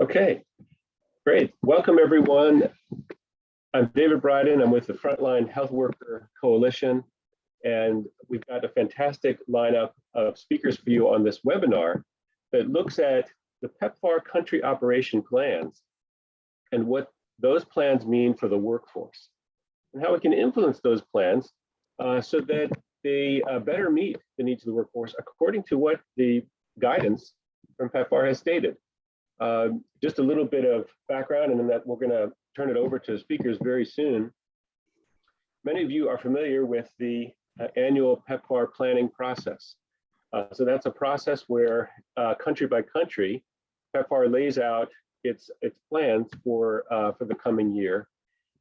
Okay, great. Welcome, everyone. I'm David Bryden. I'm with the Frontline Health Worker Coalition, and we've got a fantastic lineup of speakers for you on this webinar that looks at the PEPFAR Country Operation Plans and what those plans mean for the workforce and how we can influence those plans so that they better meet the needs of the workforce according to what the guidance from PEPFAR has stated. Just a little bit of background, and then that we're going to turn it over to speakers very soon. Many of you are familiar with the annual PEPFAR planning process. So that's a process where country by country, PEPFAR lays out its plans for the coming year.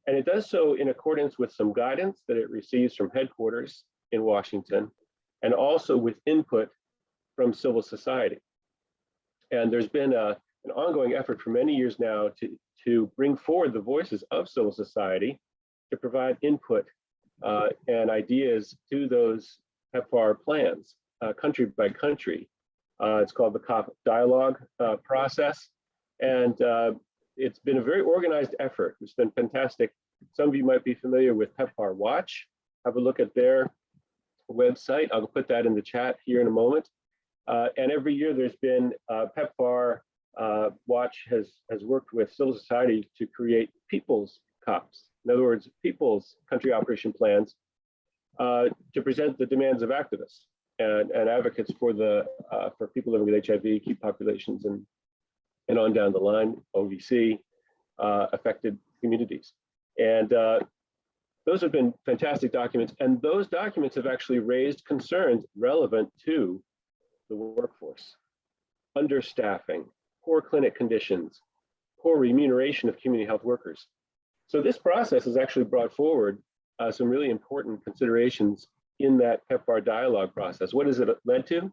And it does so in accordance with some guidance that it receives from headquarters in Washington, and also with input from civil society. And there's been an ongoing effort for many years now to bring forward the voices of civil society to provide input and ideas to those PEPFAR plans, country by country. It's called the COP dialogue process. And it's been a very organized effort. It's been fantastic. Some of you might be familiar with PEPFAR Watch. Have a look at their website. I'll put that in the chat here in a moment. And every year there's been PEPFAR Watch has worked with civil society to create people's COPs. In other words, people's country operation plans to present the demands of activists and advocates for people living with HIV, key populations, and on down the line, OVC, affected communities. And those have been fantastic documents. And those documents have actually raised concerns relevant to the workforce: understaffing, poor clinic conditions, poor remuneration of community health workers. So this process has actually brought forward some really important considerations in that PEPFAR dialogue process. What has it led to?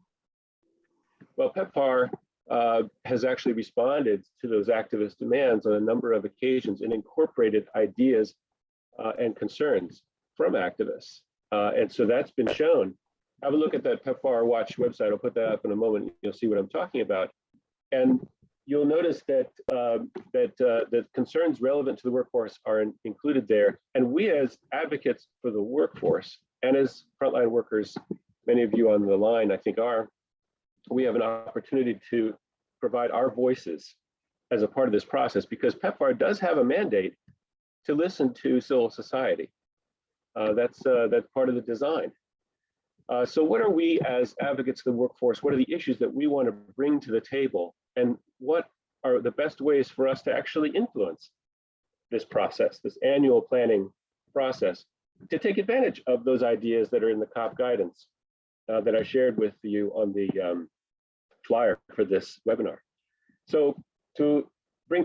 Well, PEPFAR has actually responded to those activist demands on a number of occasions and incorporated ideas and concerns from activists. And so that's been shown. Have a look at that PEPFAR Watch website. I'll put that up in a moment. You'll see what I'm talking about. And you'll notice that the concerns relevant to the workforce are included there. And we as advocates for the workforce and as frontline workers, many of you on the line I think are, we have an opportunity to provide our voices as a part of this process, because PEPFAR does have a mandate to listen to civil society. That's part of the design. So what are we as advocates of the workforce? What are the issues that we want to bring to the table? And what are the best ways for us to actually influence this process, this annual planning process, to take advantage of those ideas that are in the COP guidance that I shared with you on the flyer for this webinar? So to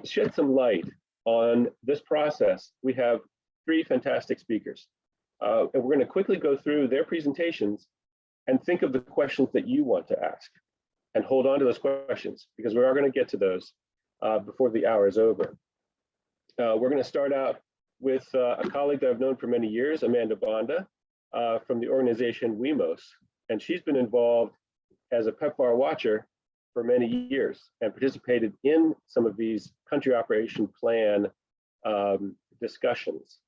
shed some light on this process, we have three fantastic speakers. And we're going to quickly go through their presentations and think of the questions that you want to ask, and hold on to those questions, because we are going to get to those before the hour is over. We're going to start out with a colleague that I've known for many years, Banda, from the organization Wemos. And she's been involved as a PEPFAR watcher for many years and participated in some of these country operation plan discussions.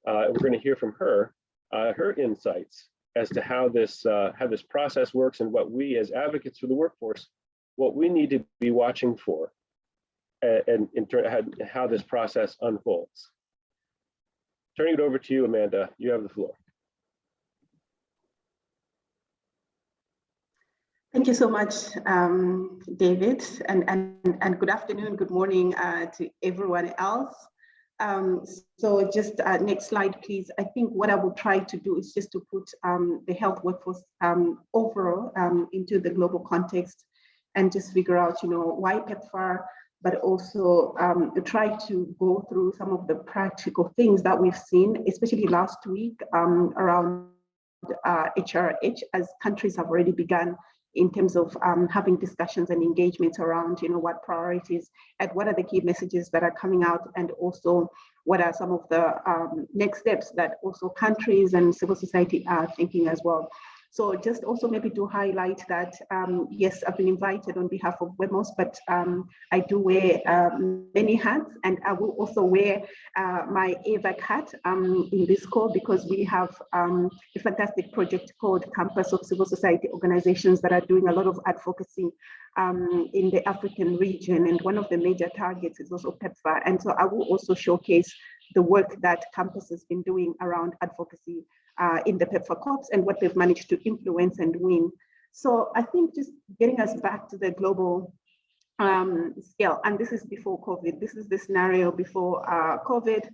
We're going to hear from her, her insights as to how this process works, and what we as advocates for the workforce, what we need to be watching for, and in turn how this process unfolds. Turning it over to you, Amanda, you have the floor. Thank you so much, David, and good afternoon, good morning to everyone else. So just next slide, please. I think what I will try to do is just to put the health workforce overall into the global context, and just figure out, why PEPFAR, but also try to go through some of the practical things that we've seen, especially last week around HRH, as countries have already begun in terms of having discussions and engagements around, what priorities and what are the key messages that are coming out, and also what are some of the next steps that also countries and civil society are thinking as well. So just also maybe to highlight that, yes, I've been invited on behalf of Wemos, but I do wear many hats, and I will also wear my AVAC hat in this call, because we have a fantastic project called Campus of Civil Society Organizations that are doing a lot of advocacy in the African region. And one of the major targets is also PEPFAR. And so I will also showcase the work that Campus has been doing around advocacy in the PEPFAR COPs and what they've managed to influence and win. So I think just getting us back to the global scale, and this is before COVID. This is the scenario before COVID,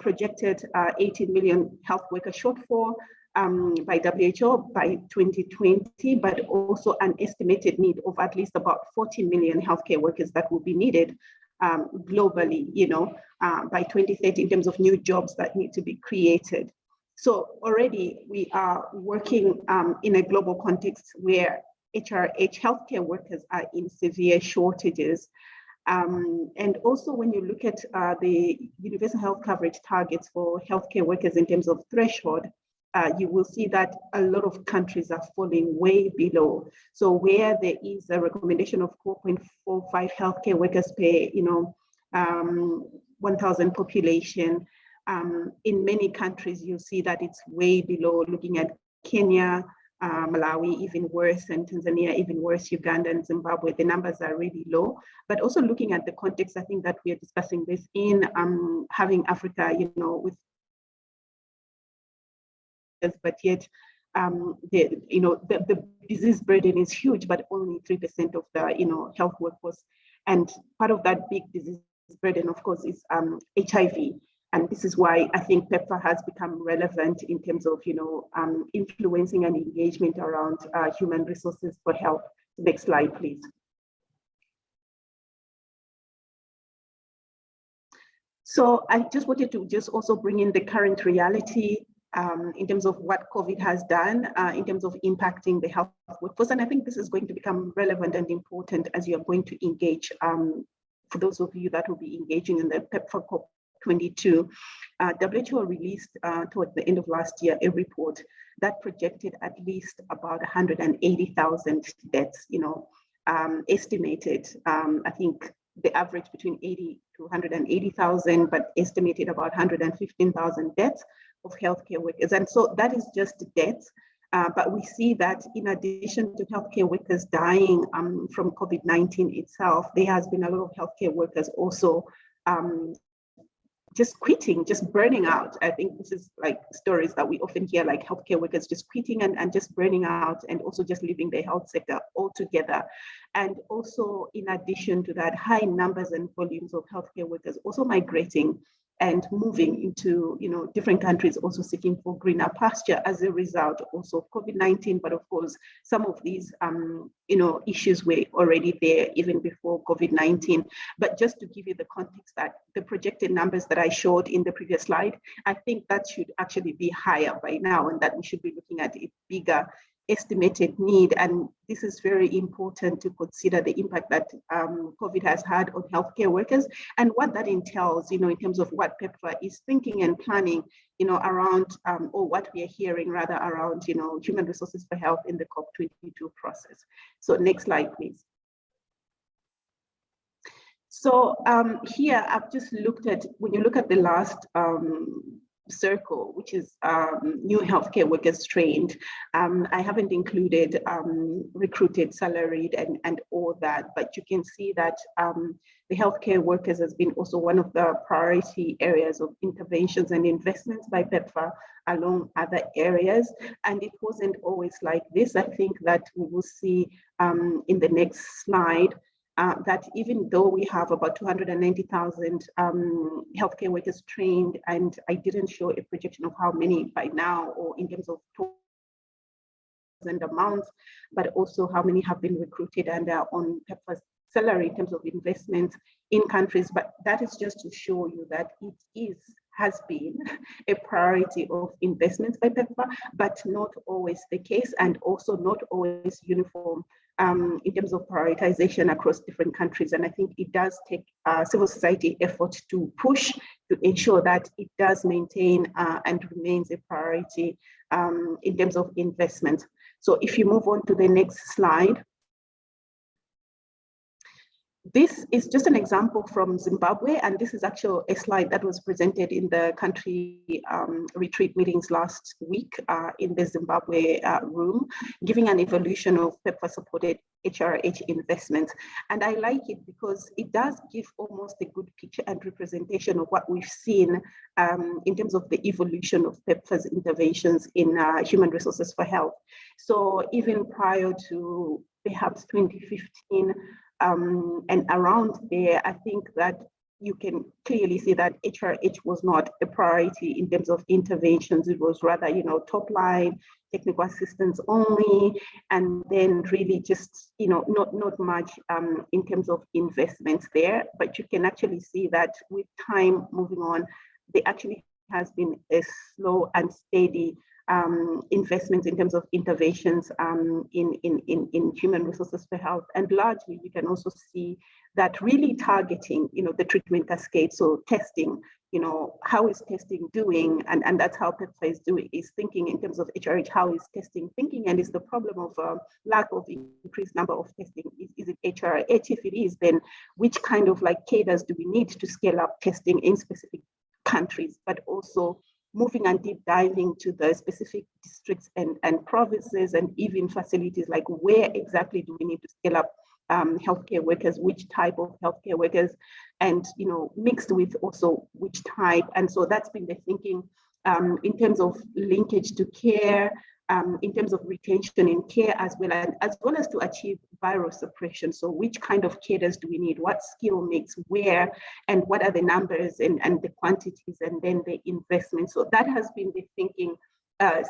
projected 18 million health worker shortfall by WHO by 2020, but also an estimated need of at least about 40 million healthcare workers that will be needed globally, by 2030 in terms of new jobs that need to be created. So already we are working in a global context where HRH healthcare workers are in severe shortages. And also when you look at the universal health coverage targets for healthcare workers in terms of threshold, you will see that a lot of countries are falling way below. So where there is a recommendation of 4.45 healthcare workers per 1,000 population, in many countries you'll see that it's way below. Looking at Kenya, Malawi, even worse, and Tanzania, even worse, Uganda and Zimbabwe, the numbers are really low. But also looking at the context, I think that we are discussing this in having Africa, with but yet the disease burden is huge, but only 3% of the health workforce. And part of that big disease burden, of course, is HIV. And this is why I think PEPFAR has become relevant in terms of influencing and engagement around human resources for health. Next slide, please. So I just wanted to also bring in the current reality in terms of what COVID has done in terms of impacting the health workforce. And I think this is going to become relevant and important as you are going to engage, for those of you that will be engaging in the PEPFAR COP22. WHO released towards the end of last year a report that projected at least about 180,000 deaths, estimated. I think the average between 80 to 180,000, but estimated about 115,000 deaths of healthcare workers. And so that is just deaths. But we see that in addition to healthcare workers dying from COVID-19 itself, there has been a lot of healthcare workers also just quitting, just burning out. I think this is like stories that we often hear, like healthcare workers just quitting and just burning out, and also just leaving the health sector altogether. And also in addition to that, high numbers and volumes of healthcare workers also migrating and moving into different countries, also seeking for greener pasture as a result also of COVID-19. But of course, some of these issues were already there even before COVID-19. But just to give you the context, that the projected numbers that I showed in the previous slide, I think that should actually be higher by now, and that we should be looking at a bigger estimated need. And this is very important to consider the impact that COVID has had on healthcare workers and what that entails, in terms of what PEPFAR is thinking and planning, around, or what we are hearing rather around, human resources for health in the COP22 process. So next slide, please. So here I've just looked at, when you look at the last circle, which is new healthcare workers trained. I haven't included recruited, salaried, and all that, but you can see that the healthcare workers has been also one of the priority areas of interventions and investments by PEPFAR along other areas. And it wasn't always like this. I think that we will see in the next slide that even though we have about 290,000 healthcare workers trained, and I didn't show a projection of how many by now or in terms of and amounts, but also how many have been recruited and are on PEPFAR's salary in terms of investments in countries. But that is just to show you that it has been a priority of investments by PEPFAR, but not always the case, and also not always uniform in terms of prioritization across different countries. And I think it does take civil society effort to push to ensure that it does maintain and remains a priority in terms of investment. So if you move on to the next slide. This is just an example from Zimbabwe, and this is actually a slide that was presented in the country retreat meetings last week in the Zimbabwe room, giving an evolution of PEPFAR-supported HRH investments. And I like it because it does give almost a good picture and representation of what we've seen in terms of the evolution of PEPFAR's interventions in human resources for health. So even prior to perhaps 2015, and around there, I think that you can clearly see that HRH was not a priority in terms of interventions. It was rather, top line, technical assistance only, and then really just, not much in terms of investments there. But you can actually see that with time moving on, there actually has been a slow and steady investments in terms of interventions in human resources for health. And largely, you can also see that really targeting, the treatment cascade. So testing, how is testing doing? And that's how PEPFAR is thinking in terms of HRH, how is testing thinking? And is the problem of lack of increased number of testing, is it HRH? If it is, then which kind of cadres do we need to scale up testing in specific countries, but also moving and deep diving to the specific districts and provinces and even facilities, like where exactly do we need to scale up healthcare workers, which type of healthcare workers, and mixed with also which type. And so that's been the thinking in terms of linkage to care, in terms of retention in care, as well as to achieve viral suppression. So which kind of cadres do we need? What skill mix, where, and what are the numbers and the quantities, and then the investment. So that has been the thinking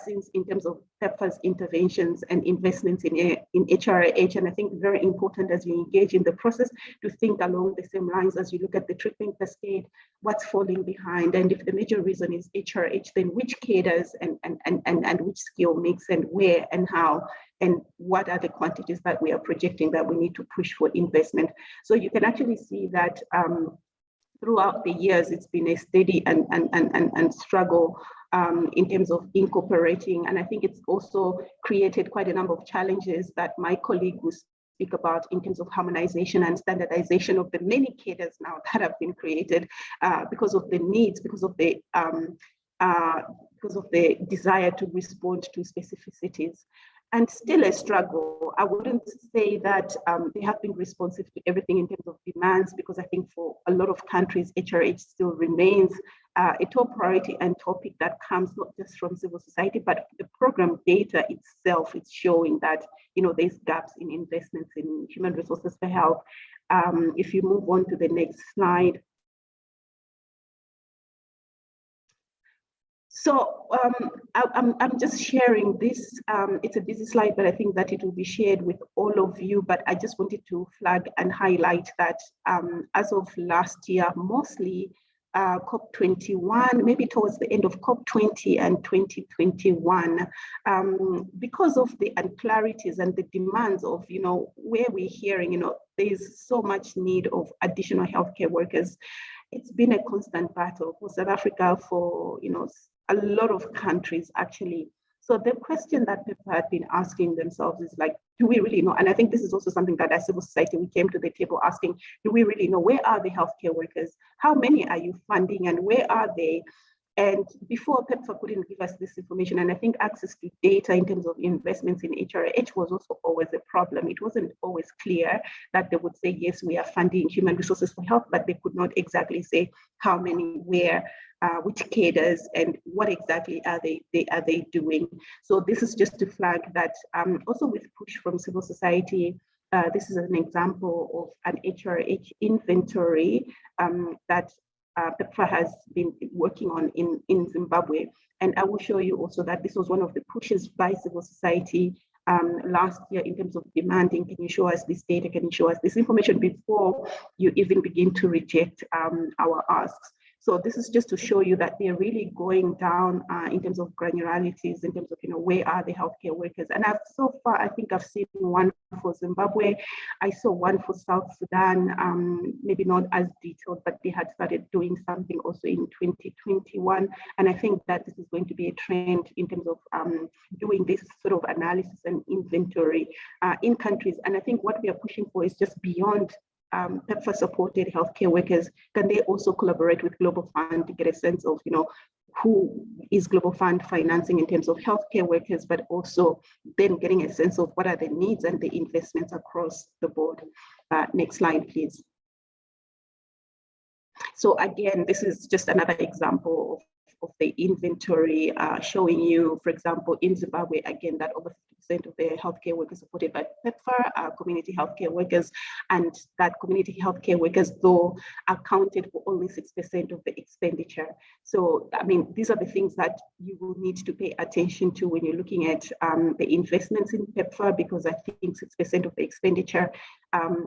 since in terms of PEPFAR's interventions and investments in HRH. And I think very important as you engage in the process to think along the same lines as you look at the treatment cascade, what's falling behind. And if the major reason is HRH, then which cadres and which skill mix and where and how, and what are the quantities that we are projecting that we need to push for investment. So you can actually see that throughout the years, it's been a steady and struggle in terms of incorporating. And I think it's also created quite a number of challenges that my colleague will speak about in terms of harmonization and standardization of the many cadres now that have been created because of the needs, because of the desire to respond to specificities. And still a struggle. I wouldn't say that they have been responsive to everything in terms of demands, because I think for a lot of countries, HRH still remains a top priority and topic that comes not just from civil society, but the program data itself is showing that there's gaps in investments in human resources for health. If you move on to the next slide. So I'm just sharing this. It's a busy slide, but I think that it will be shared with all of you. But I just wanted to flag and highlight that as of last year, mostly COP21, maybe towards the end of COP20 and 2021, because of the unclarities and the demands of, where we're hearing, there's so much need of additional healthcare workers. It's been a constant battle for South Africa, for, a lot of countries actually. So the question that people had been asking themselves is do we really know? And I think this is also something that as civil society, we came to the table asking, do we really know? Where are the healthcare workers? How many are you funding and where are they? And before, PEPFAR couldn't give us this information. And I think access to data in terms of investments in HRH was also always a problem. It wasn't always clear that they would say, yes, we are funding human resources for health, but they could not exactly say how many, where, which cadres, and what exactly are they doing. So this is just to flag that also with push from civil society, this is an example of an HRH inventory that PEPFAR has been working on in Zimbabwe. And I will show you also that this was one of the pushes by civil society last year in terms of demanding, can you show us this data, can you show us this information before you even begin to reject our asks. So this is just to show you that they're really going down in terms of granularities, in terms of, where are the healthcare workers. And so far, I think I've seen one for Zimbabwe. I saw one for South Sudan, maybe not as detailed, but they had started doing something also in 2021. And I think that this is going to be a trend in terms of doing this sort of analysis and inventory in countries. And I think what we are pushing for is just beyond PEPFAR supported healthcare workers. Can they also collaborate with Global Fund to get a sense of, who is Global Fund financing in terms of healthcare workers, but also then getting a sense of what are the needs and the investments across the board. Next slide, please. So again, this is just another example of the inventory showing you, for example, in Zimbabwe, again, that over 50% of the healthcare workers supported by PEPFAR are community healthcare workers, and that community healthcare workers, though, accounted for only 6% of the expenditure. So, I mean, these are the things that you will need to pay attention to when you're looking at the investments in PEPFAR, because I think 6% of the expenditure,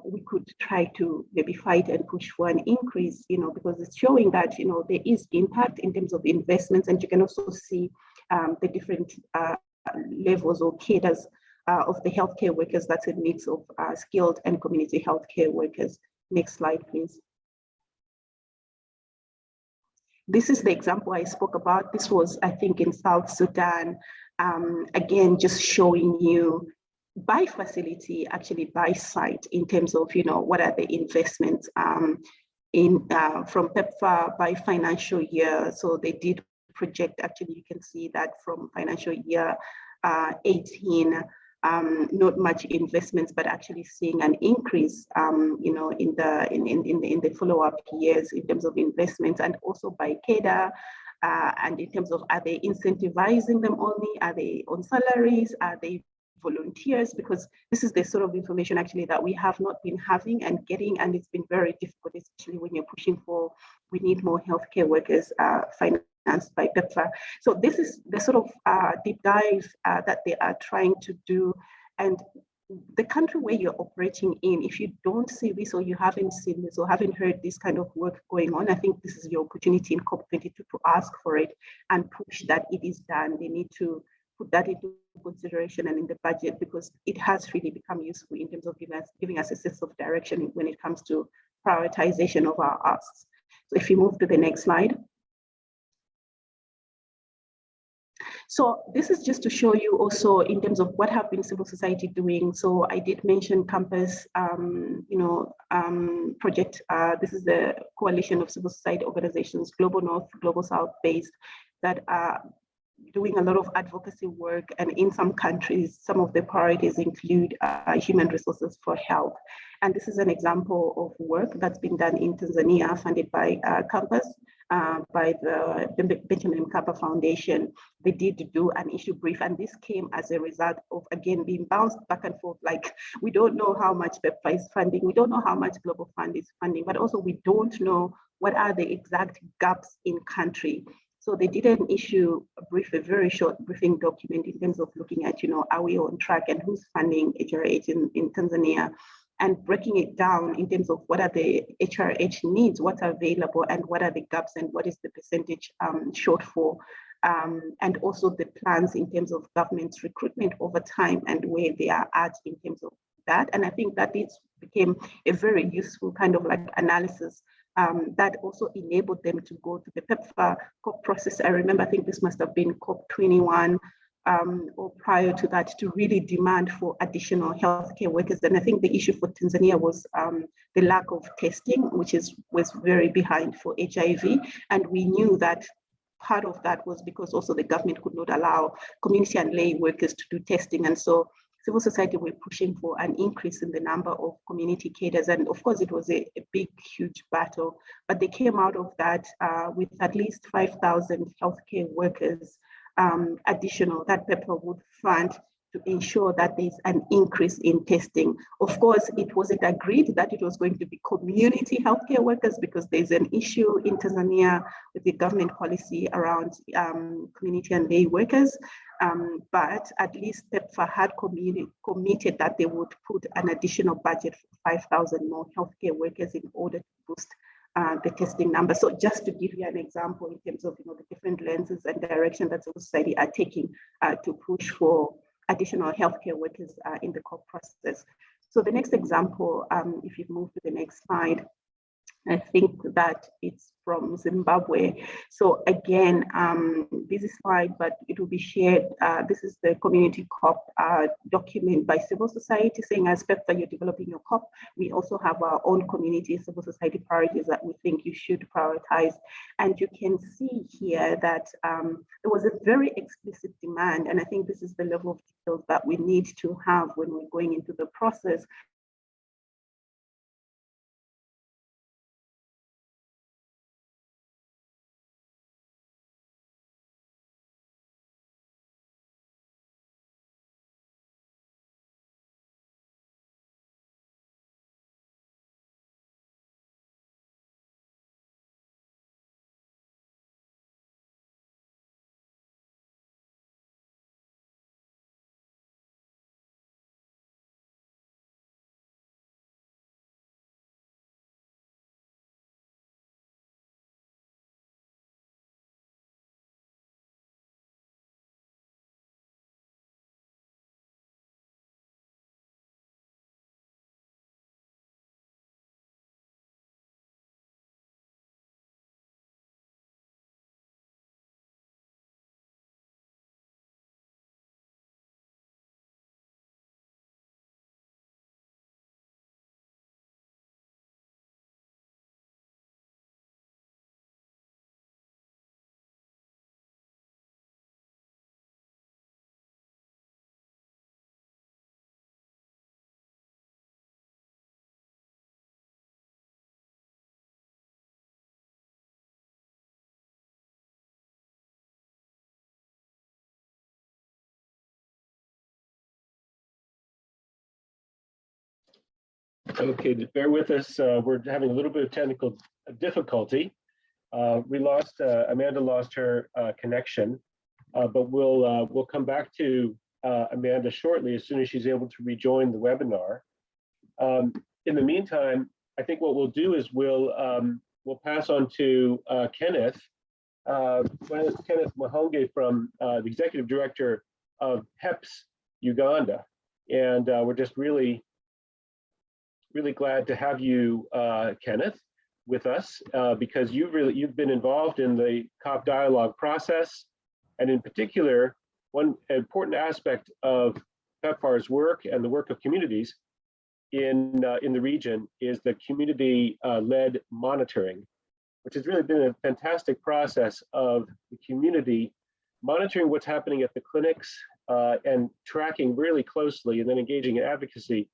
we could try to maybe fight and push for an increase, because it's showing that, there is impact in terms of investments, and you can also see the different levels or cadres of the healthcare workers. That's a mix of skilled and community healthcare workers. Next slide, please. This is the example I spoke about. This was, I think, in South Sudan. Again, just showing you by facility, actually by site, in terms of, what are the investments from PEPFAR by financial year. So they did project, actually, you can see that from financial year 18, not much investments, but actually seeing an increase, in the follow-up years in terms of investments, and also by cadre, and in terms of, are they incentivizing them only? Are they on salaries? Are they volunteers? Because this is the sort of information actually that we have not been having and getting, and it's been very difficult, especially when you're pushing for, we need more healthcare workers financed by PEPFAR. So this is the sort of deep dive that they are trying to do. And the country where you're operating in, if you don't see this, or you haven't seen this, or haven't heard this kind of work going on, I think this is your opportunity in COP22 to ask for it and push that it is done. They need to put that into consideration and in the budget, because it has really become useful in terms of giving us a sense of direction when it comes to prioritization of our asks. So if you move to the next slide. So this is just to show you also in terms of what have been civil society doing. So I did mention Campus, project. This is the coalition of civil society organizations, Global North, Global South based, that are doing a lot of advocacy work. And in some countries, some of the priorities include human resources for health. And this is an example of work that's been done in Tanzania, funded by Campus, by the Benjamin Mkapa Foundation. They did do an issue brief, and this came as a result of, again, being bounced back and forth. Like, we don't know how much PEPFAR is funding, we don't know how much Global Fund is funding, but also we don't know what are the exact gaps in country. So they did an issue brief, a very short briefing document in terms of looking at, are we on track and who's funding HRH in Tanzania, and breaking it down in terms of what are the HRH needs, what's available, and what are the gaps, and what is the percentage shortfall, and also the plans in terms of government's recruitment over time and where they are at in terms of that. And I think that it became a very useful kind of like analysis that also enabled them to go to the PEPFAR COP process. I remember, I think this must have been COP 21 or prior to that, to really demand for additional healthcare workers. And I think the issue for Tanzania was the lack of testing, which was very behind for HIV. And we knew that part of that was because also the government could not allow community and lay workers to do testing. And so civil society were pushing for an increase in the number of community cadres. And of course, it was a big, huge battle, but they came out of that with at least 5,000 healthcare workers additional that PEPFAR would fund to ensure that there's an increase in testing. Of course, it wasn't agreed that it was going to be community healthcare workers, because there's an issue in Tanzania with the government policy around community and lay workers. But at least PEPFAR had committed that they would put an additional budget for 5,000 more healthcare workers in order to boost the testing number. So just to give you an example in terms of the different lenses and direction that civil society are taking to push for additional healthcare workers in the COP process. So the next example, if you move to the next slide, I think that it's from Zimbabwe. So again, busy slide, but it will be shared. This is the community COP document by civil society saying, as PEPFAR, you're developing your COP. We also have our own community civil society priorities that we think you should prioritize. And you can see here that there was a very explicit demand. And I think this is the level of details that we need to have when we're going into the process. Okay, bear with us. We're having a little bit of technical difficulty. Amanda lost her connection, but we'll come back to Amanda shortly as soon as she's able to rejoin the webinar. In the meantime, I think what we'll do is we'll pass on to Kenneth, Kenneth Mwehonge from the Executive Director of HEPS Uganda, and we're just really glad to have you, Kenneth, with us because you've been involved in the COP dialogue process, and in particular, one important aspect of PEPFAR's work and the work of communities in the region is the community-led monitoring, which has really been a fantastic process of the community monitoring what's happening at the clinics and tracking really closely, and then engaging in advocacy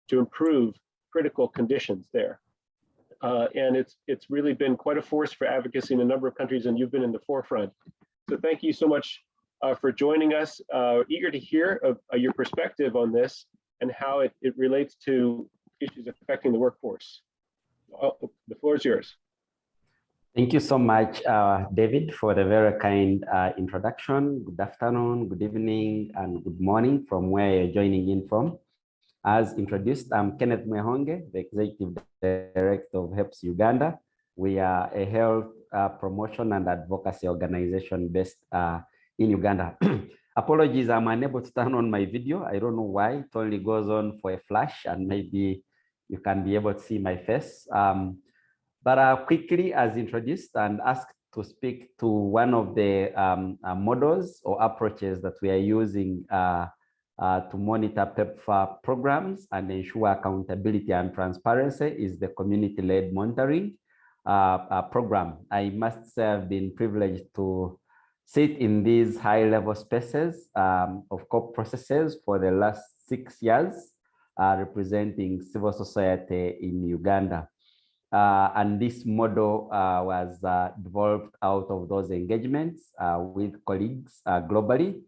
to improve critical conditions there. And it's really been quite a force for advocacy in a number of countries, and you've been in the forefront. So thank you so much for joining us. Eager to hear your perspective on this and how it relates to issues affecting the workforce. The floor is yours. Thank you so much, David, for the very kind introduction. Good afternoon, good evening, and good morning from where you're joining in from. As introduced, I'm Kenneth Mwehonge, the Executive Director of HEPS Uganda. We are a health promotion and advocacy organization based in Uganda. Apologies, I'm unable to turn on my video. I don't know why. It only goes on for a flash, and maybe you can be able to see my face. But quickly, as introduced and asked to speak to one of the models or approaches that we are using to monitor PEPFAR programs and ensure accountability and transparency is the community-led monitoring program. I must say I've been privileged to sit in these high-level spaces of COP processes for the last 6 years, representing civil society in Uganda. And this model was developed out of those engagements with colleagues globally,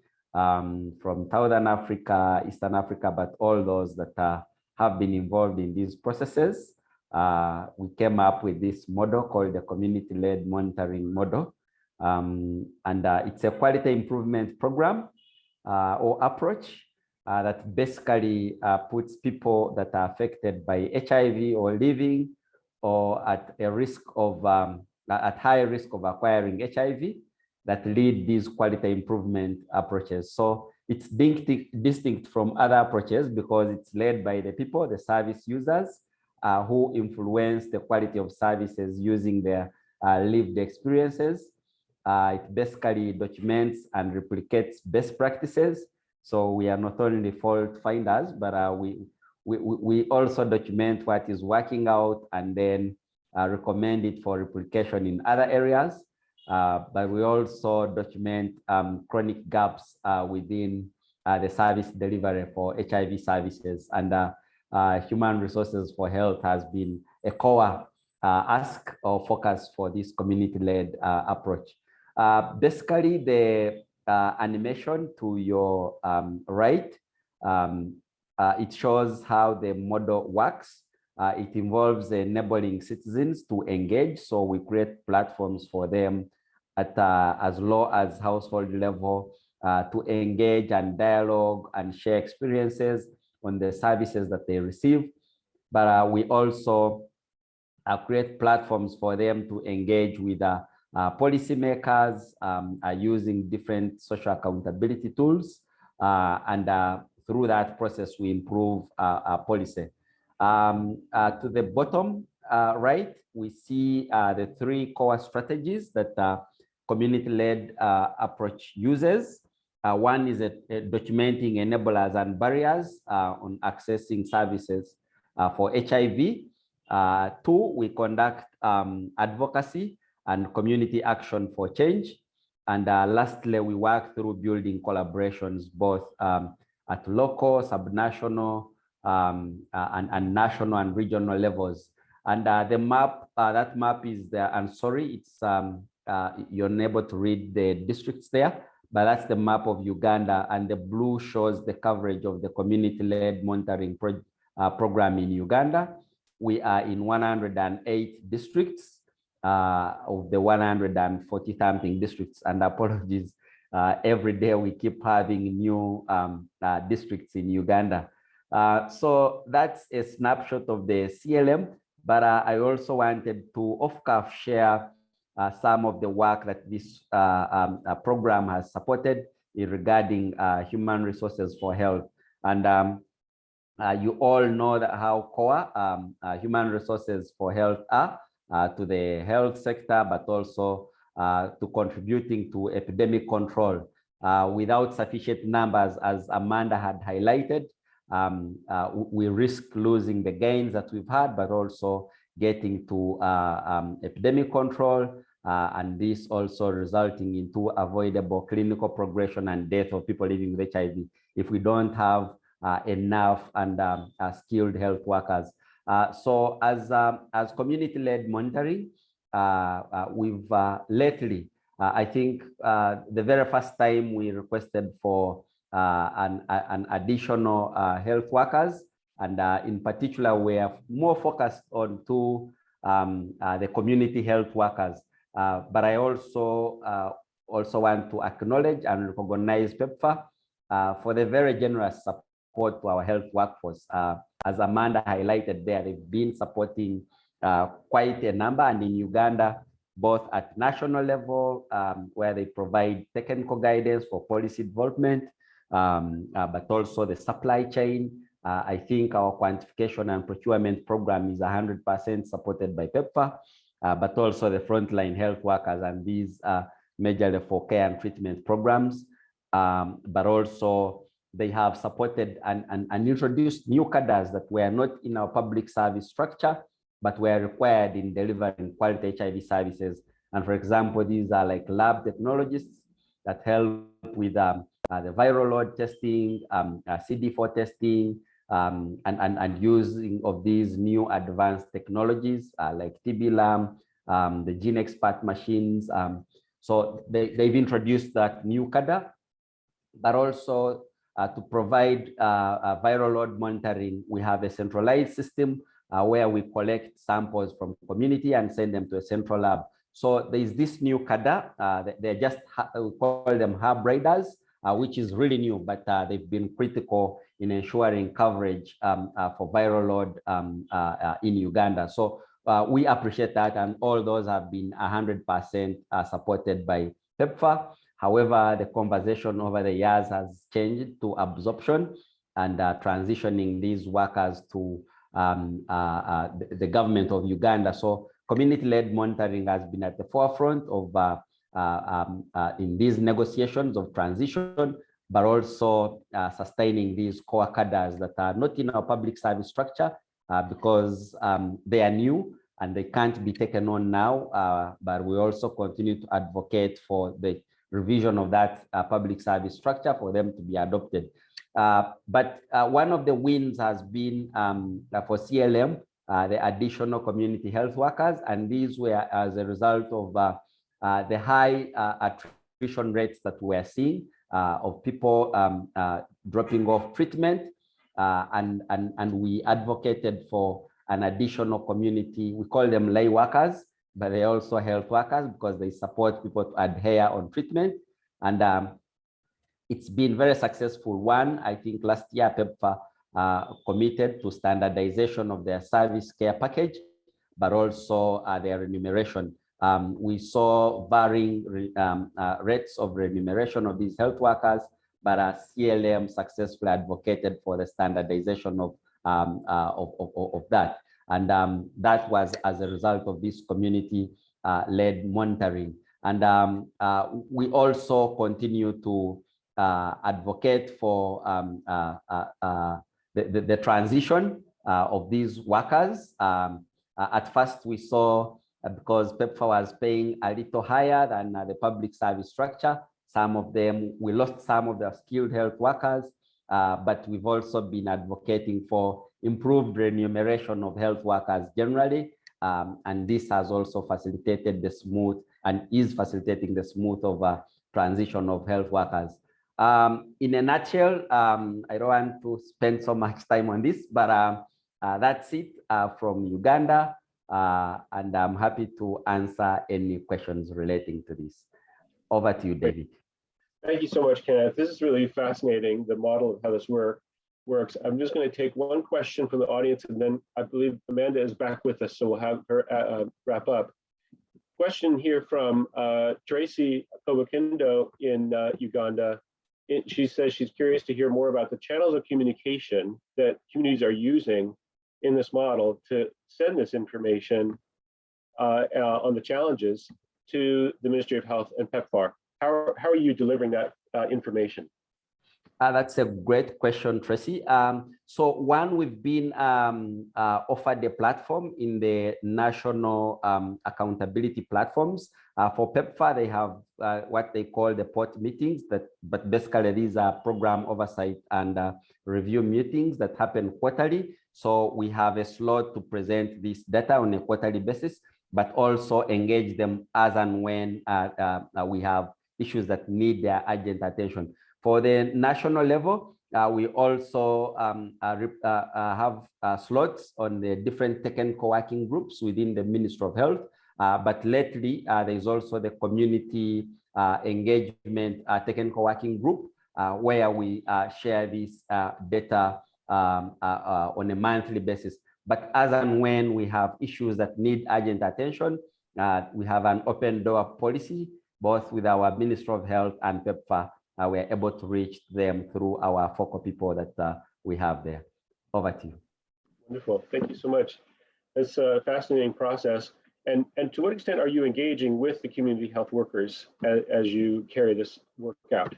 from Southern Africa, Eastern Africa, but all those that have been involved in these processes. We came up with this model called the community-led monitoring model. And it's a quality improvement program or approach that basically puts people that are affected by HIV or living or at a risk of at high risk of acquiring HIV that lead these quality improvement approaches. So it's distinct from other approaches because it's led by the people, the service users, who influence the quality of services using their lived experiences. It basically documents and replicates best practices. So we are not only fault finders, but we also document what is working out and then recommend it for replication in other areas. But we also document chronic gaps within the service delivery for HIV services. And human resources for health has been a core ask or focus for this community-led approach. Basically, the animation to your right, it shows how the model works. It involves enabling citizens to engage. So we create platforms for them at as low as household level to engage and dialogue and share experiences on the services that they receive. But we also create platforms for them to engage with policymakers using different social accountability tools. And through that process, we improve our policy. To the bottom right, we see the 3 core strategies that community-led approach uses. One is documenting enablers and barriers on accessing services for HIV. 2, we conduct advocacy and community action for change. And lastly, we work through building collaborations both at local, subnational, and national and regional levels. And the map, that map is there. And sorry, it's you're unable to read the districts there, but that's the map of Uganda. And the blue shows the coverage of the community-led monitoring program in Uganda. We are in 108 districts of the 140-something districts. And apologies, every day we keep having new districts in Uganda. So that's a snapshot of the CLM, but I also wanted to off-cuff share some of the work that this program has supported regarding human resources for health. And you all know that how core human resources for health are to the health sector, but also to contributing to epidemic control. Without sufficient numbers, as Amanda had highlighted, we risk losing the gains that we've had, but also getting to epidemic control, and this also resulting into avoidable clinical progression and death of people living with HIV if we don't have enough and skilled health workers. So as community-led monitoring, we've lately, I think the very first time we requested for an additional health workers, and in particular, we are more focused on the community health workers. But I also want to acknowledge and recognize PEPFAR for the very generous support to our health workforce. As Amanda highlighted there, they've been supporting quite a number, and in Uganda, both at national level, where they provide technical guidance for policy development, but also the supply chain. I think our quantification and procurement program is 100% supported by PEPFAR, but also the frontline health workers, and these are majorly for care and treatment programs. But also they have supported and introduced new cadres that were not in our public service structure, but were required in delivering quality HIV services. And for example, these are like lab technologists that help with the viral load testing, CD4 testing, and using of these new advanced technologies like TB-LAM, the Gene Expert machines. So they've introduced that new cadre, but also to provide viral load monitoring, we have a centralized system where we collect samples from community and send them to a central lab. So there is this new cadre, they're just, we call them hub riders, which is really new, but they've been critical in ensuring coverage for viral load in Uganda. So we appreciate that, and all those have been 100% supported by PEPFAR. However, the conversation over the years has changed to absorption and transitioning these workers to the government of Uganda. So community-led monitoring has been at the forefront of in these negotiations of transition, but also sustaining these core cadres that are not in our public service structure because they are new and they can't be taken on now, but we also continue to advocate for the revision of that public service structure for them to be adopted. But one of the wins has been for CLM, the additional community health workers, and these were as a result of the high attrition rates that we're seeing of people dropping off treatment, and we advocated for an additional community. We call them lay workers, but they also health workers because they support people to adhere on treatment. And it's been very successful. One, I think last year PEPFAR committed to standardization of their service care package, but also their remuneration. We saw varying rates of remuneration of these health workers, but CLM successfully advocated for the standardization of that. And that was as a result of this community-led monitoring. And we also continue to advocate for the transition of these workers. At first, we saw because PEPFAR was paying a little higher than the public service structure. Some of them, we lost some of the skilled health workers, but we've also been advocating for improved remuneration of health workers generally. And this has also facilitated the smooth and is facilitating the smooth transition of health workers. In a nutshell, I don't want to spend so much time on this, but that's it from Uganda. And I'm happy to answer any questions relating to this. Over to you, David. Thank you so much, Kenneth. This is really fascinating, the model of how this works. I'm just going to take one question from the audience, and then I believe Amanda is back with us, so we'll have her wrap up. Question here from Tracy Kobakindo in Uganda. She says she's curious to hear more about the channels of communication that communities are using in this model to send this information on the challenges to the Ministry of Health and PEPFAR. How are you delivering that information? That's a great question, Tracy. So one, we've been offered a platform in the national accountability platforms. For PEPFAR, they have what they call the POT meetings, but basically these are program oversight and review meetings that happen quarterly. So we have a slot to present this data on a quarterly basis, but also engage them as and when we have issues that need their urgent attention. For the national level, we also have slots on the different technical working groups within the Ministry of Health. But lately, there is also the community engagement technical working group where we share this data on a monthly basis. But as and when we have issues that need urgent attention, we have an open door policy, both with our Ministry of Health and PEPFAR. We are able to reach them through our focal people that we have there. Over to you. Wonderful. Thank you so much. It's a fascinating process. And to what extent are you engaging with the community health workers as you carry this work out?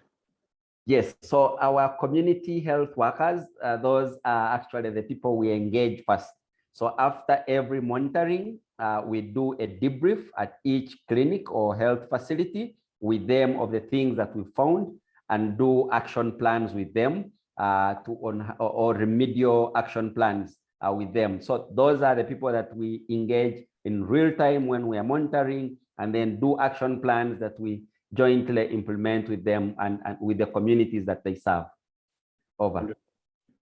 Yes, so our community health workers, those are actually the people we engage first. So after every monitoring, we do a debrief at each clinic or health facility with them of the things that we found and do action plans with them or remedial action plans with them. So those are the people that we engage in real time when we are monitoring, and then do action plans that we jointly implement with them and with the communities that they serve. Over.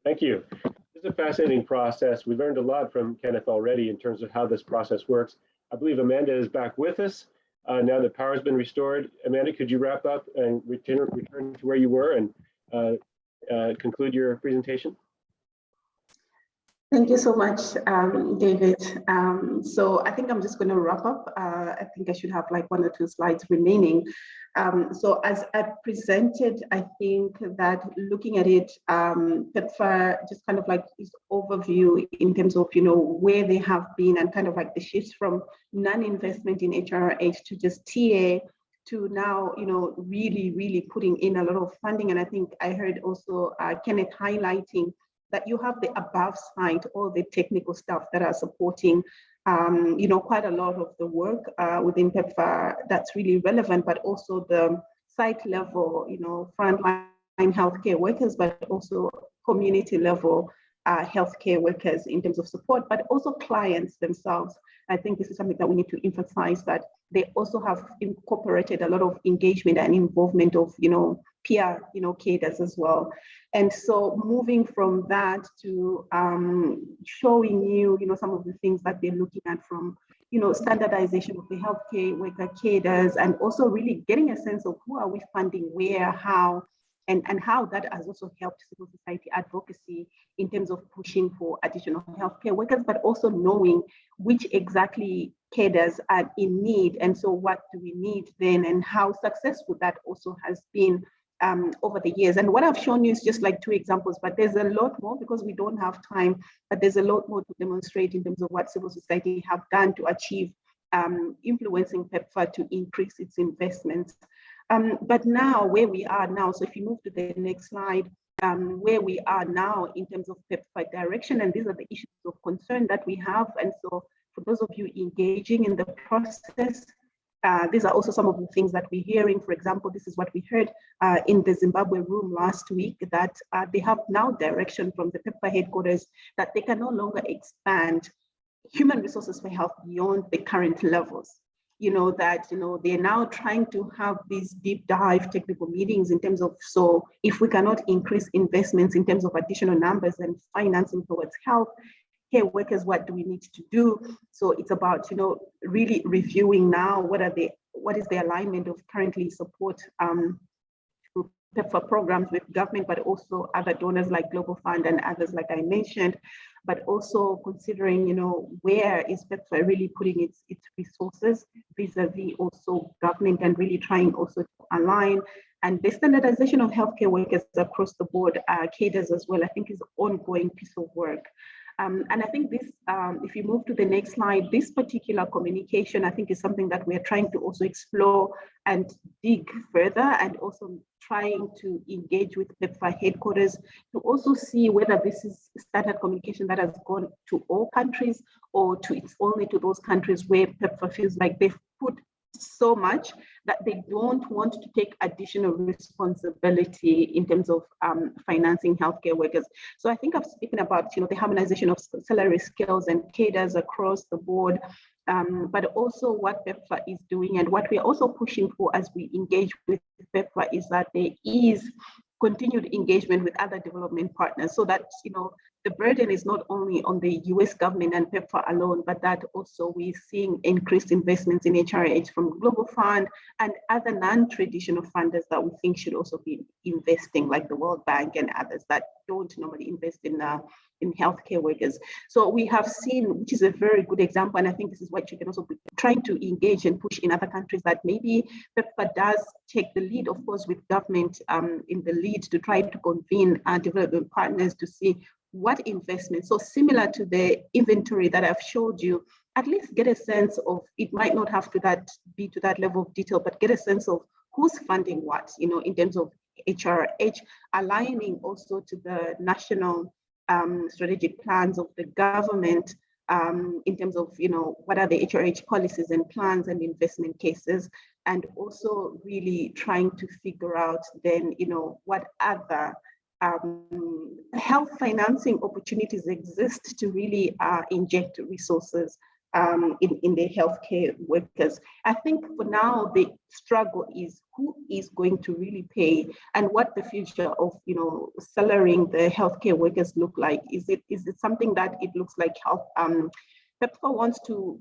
Thank you. This is a fascinating process. We learned a lot from Kenneth already in terms of how this process works. I believe Amanda is back with us now that power has been restored. Amanda, could you wrap up and return to where you were and conclude your presentation? Thank you so much, David. So I think I'm just going to wrap up. I think I should have like 1 or 2 slides remaining. So as I presented, I think that looking at it, PEPFAR just kind of like this overview in terms of, where they have been and kind of like the shifts from non-investment in HRH to just TA to now, really putting in a lot of funding. And I think I heard also Kenneth highlighting that you have the above side, all the technical stuff that are supporting, quite a lot of the work within PEPFAR that's really relevant, but also the site level, frontline healthcare workers, but also community level healthcare workers in terms of support, but also clients themselves. I think this is something that we need to emphasize, that they also have incorporated a lot of engagement and involvement of, peer, cadres as well. And so moving from that to showing you, some of the things that they're looking at from, standardization of the healthcare worker cadres, and also really getting a sense of who are we funding, where, how, and how that has also helped civil society advocacy in terms of pushing for additional healthcare workers, but also knowing which exactly cadres are in need. And so what do we need then, and how successful that also has been over the years. And what I've shown you is just like 2 examples, but there's a lot more because we don't have time, but there's a lot more to demonstrate in terms of what civil society have done to achieve influencing PEPFAR to increase its investments. But now where we are now, so if you move to the next slide, where we are now in terms of PEPFAR direction, and these are the issues of concern that we have. And so for those of you engaging in the process, these are also some of the things that we're hearing. For example, this is what we heard in the Zimbabwe room last week, that they have now direction from the PEPFAR headquarters that they can no longer expand human resources for health beyond the current levels. They're now trying to have these deep dive technical meetings in terms of, so if we cannot increase investments in terms of additional numbers and financing towards health care workers, what do we need to do? So it's about, really reviewing now what is the alignment of currently support for programs with government, but also other donors like Global Fund and others, like I mentioned, but also considering, where is PEPFAR really putting its resources vis-a-vis also government, and really trying also to align. And the standardization of healthcare workers across the board, cadres as well, I think is an ongoing piece of work. And I think this, if you move to the next slide, this particular communication, I think is something that we're trying to also explore and dig further, and also trying to engage with PEPFAR headquarters to also see whether this is standard communication that has gone to all countries, or it's only to those countries where PEPFAR feels like they've put so much that they don't want to take additional responsibility in terms of financing healthcare workers. So I think I've spoken about, the harmonization of salary scales and cadres across the board, but also what PEPFAR is doing, and what we're also pushing for as we engage with PEPFAR is that there is continued engagement with other development partners, so that the burden is not only on the US government and PEPFAR alone, but that also we're seeing increased investments in HRH from Global Fund and other non-traditional funders that we think should also be investing, like the World Bank and others that don't normally invest in healthcare workers. So we have seen, which is a very good example, and I think this is what you can also be trying to engage and push in other countries, that maybe PEPFAR does take the lead, of course, with government in the lead, to try to convene development partners to see what investment. So similar to the inventory that I've showed you, at least get a sense of, it might not have to be to that level of detail, but get a sense of who's funding what, in terms of HRH, aligning also to the national strategic plans of the government, in terms of, what are the HRH policies and plans and investment cases, and also really trying to figure out then, what other health financing opportunities exist to really inject resources in the healthcare workers. I think for now, the struggle is who is going to really pay, and what the future of salarying the healthcare workers look like. Is it something that it looks like PEPFAR wants to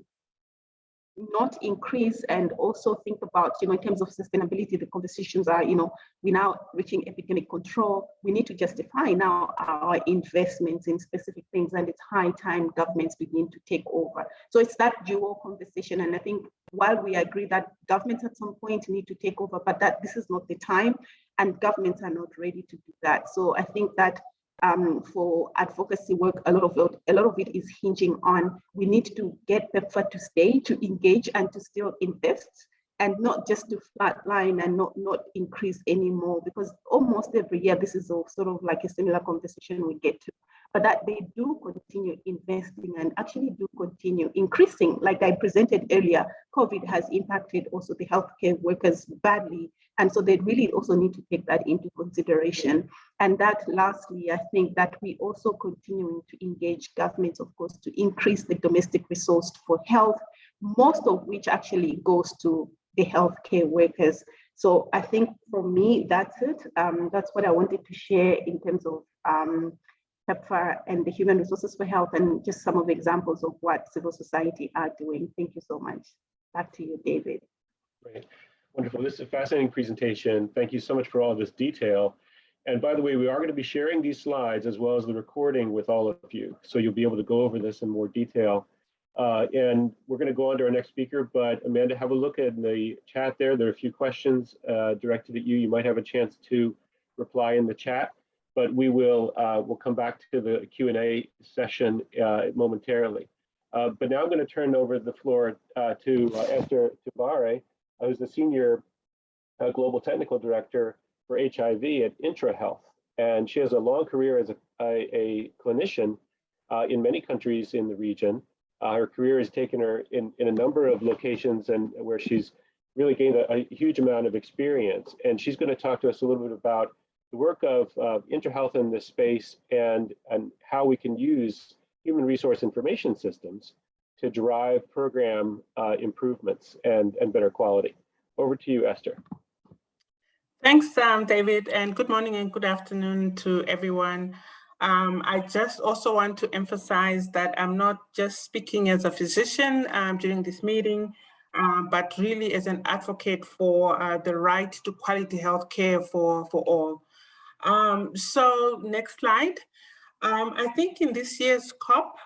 not increase, and also think about, in terms of sustainability, the conversations are, we're now reaching epidemic control. We need to justify now our investments in specific things, and it's high time governments begin to take over. So it's that dual conversation. And I think while we agree that governments at some point need to take over, but that this is not the time, and governments are not ready to do that. So I think that for advocacy work, a lot of it is hinging on, we need to get PEPFAR to stay, to engage, and to still invest, and not just to flatline and not increase anymore, because almost every year this is sort of like a similar conversation we get to, but that they do continue investing and actually do continue increasing. Like I presented earlier, COVID has impacted also the healthcare workers badly, and so they really also need to take that into consideration. And that lastly, I think that we also continuing to engage governments, of course, to increase the domestic resource for health, most of which actually goes to the healthcare workers. So I think for me, that's it. That's what I wanted to share in terms of PEPFAR and the human resources for health, and just some of the examples of what civil society are doing. Thank you so much. Back to you, David. Great. Wonderful. This is a fascinating presentation. Thank you so much for all this detail. And by the way, we are going to be sharing these slides as well as the recording with all of you. So you'll be able to go over this in more detail. And we're going to go on to our next speaker, but Amanda, have a look at the chat there. There are a few questions directed at you. You might have a chance to reply in the chat, but we will we'll come back to the Q&A session momentarily. But now I'm going to turn over the floor to Esther Tumbare, who's the Senior Global Technical Director for HIV at Intra-Health. And she has a long career as a clinician in many countries in the region. Her career has taken her in a number of locations, and where she's really gained a huge amount of experience. And she's going to talk to us a little bit about the work of Intra-Health in this space, and how we can use human resource information systems to drive program improvements and better quality. Over to you, Esther. Thanks, David, and good morning and good afternoon to everyone. I just also want to emphasize that I'm not just speaking as a physician during this meeting, but really as an advocate for the right to quality healthcare for all. So next slide. I think in this year's COP,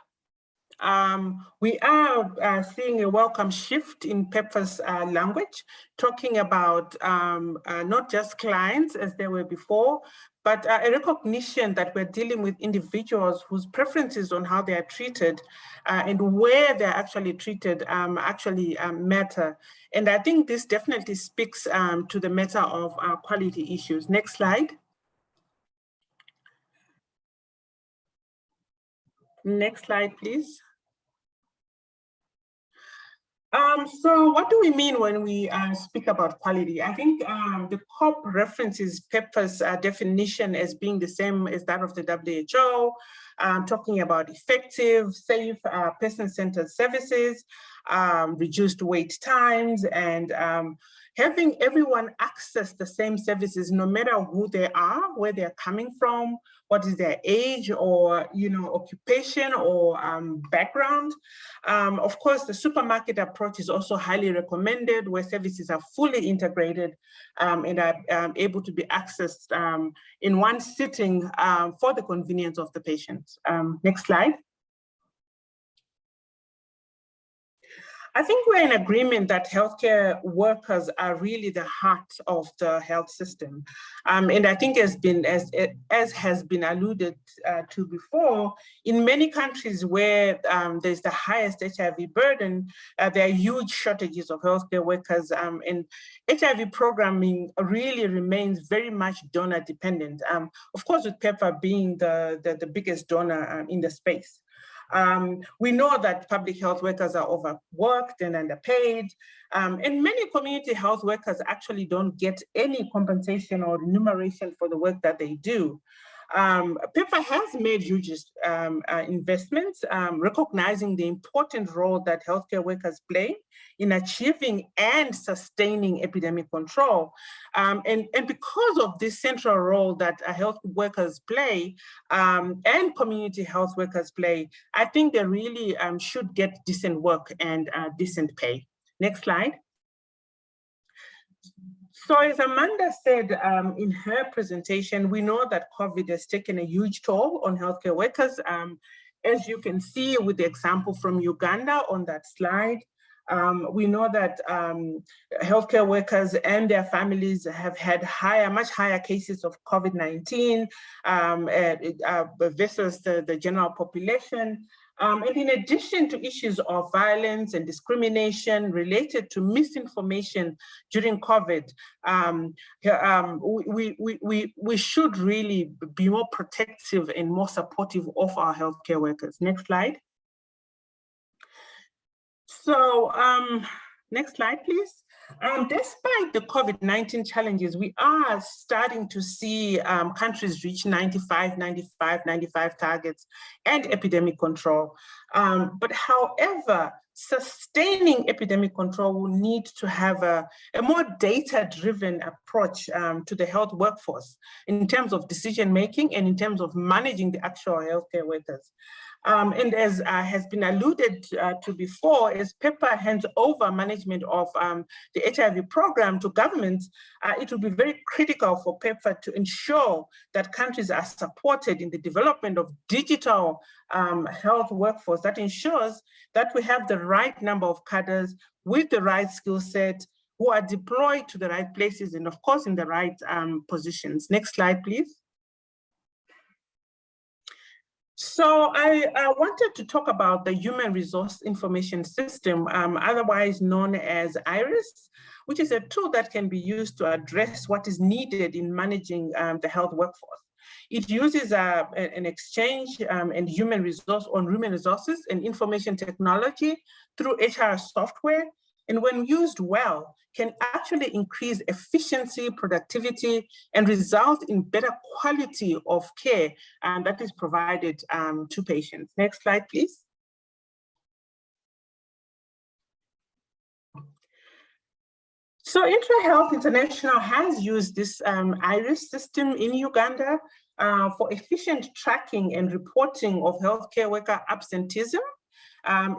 we are seeing a welcome shift in PEPFAR's language, talking about not just clients as they were before, but a recognition that we're dealing with individuals whose preferences on how they are treated and where they're actually treated matter. And I think this definitely speaks to the matter of quality issues. Next slide. Next slide, please. So what do we mean when we speak about quality? I think the COP references PEPFAR's definition as being the same as that of the WHO, talking about effective, safe, person-centered services, reduced wait times, and having everyone access the same services, no matter who they are, where they're coming from, what is their age or occupation or background. Of course, the supermarket approach is also highly recommended, where services are fully integrated and are able to be accessed in one sitting for the convenience of the patient. Next slide. I think we're in agreement that healthcare workers are really the heart of the health system. And I think as has been alluded to before, in many countries where there's the highest HIV burden, there are huge shortages of healthcare workers, and HIV programming really remains very much donor dependent. Of course, with PEPFAR being the biggest donor in the space. We know that public health workers are overworked and underpaid, and many community health workers actually don't get any compensation or remuneration for the work that they do. PEPFAR has made huge investments, recognizing the important role that healthcare workers play in achieving and sustaining epidemic control. And because of this central role that health workers play and community health workers play, I think they really should get decent work and decent pay. Next slide. So as Amanda said in her presentation, we know that COVID has taken a huge toll on healthcare workers. As you can see with the example from Uganda on that slide, we know that healthcare workers and their families have had much higher cases of COVID-19 versus the general population. And in addition to issues of violence and discrimination related to misinformation during COVID, we should really be more protective and more supportive of our healthcare workers. Next slide. So next slide, please. Despite the COVID-19 challenges, we are starting to see countries reach 95 targets and epidemic control. But however, sustaining epidemic control will need to have a more data-driven approach to the health workforce in terms of decision-making and in terms of managing the actual healthcare workers. And as has been alluded to before, as PEPFAR hands over management of the HIV program to governments, it will be very critical for PEPFAR to ensure that countries are supported in the development of digital health workforce that ensures that we have the right number of cadres with the right skill set who are deployed to the right places and of course in the right positions. Next slide, please. So I wanted to talk about the Human Resource Information System, otherwise known as IRIS, which is a tool that can be used to address what is needed in managing the health workforce. It uses an exchange and human resources and information technology through HR software, and when used well, can actually increase efficiency, productivity, and result in better quality of care that is provided to patients. Next slide, please. So Intra-Health International has used this IRIS system in Uganda for efficient tracking and reporting of healthcare worker absenteeism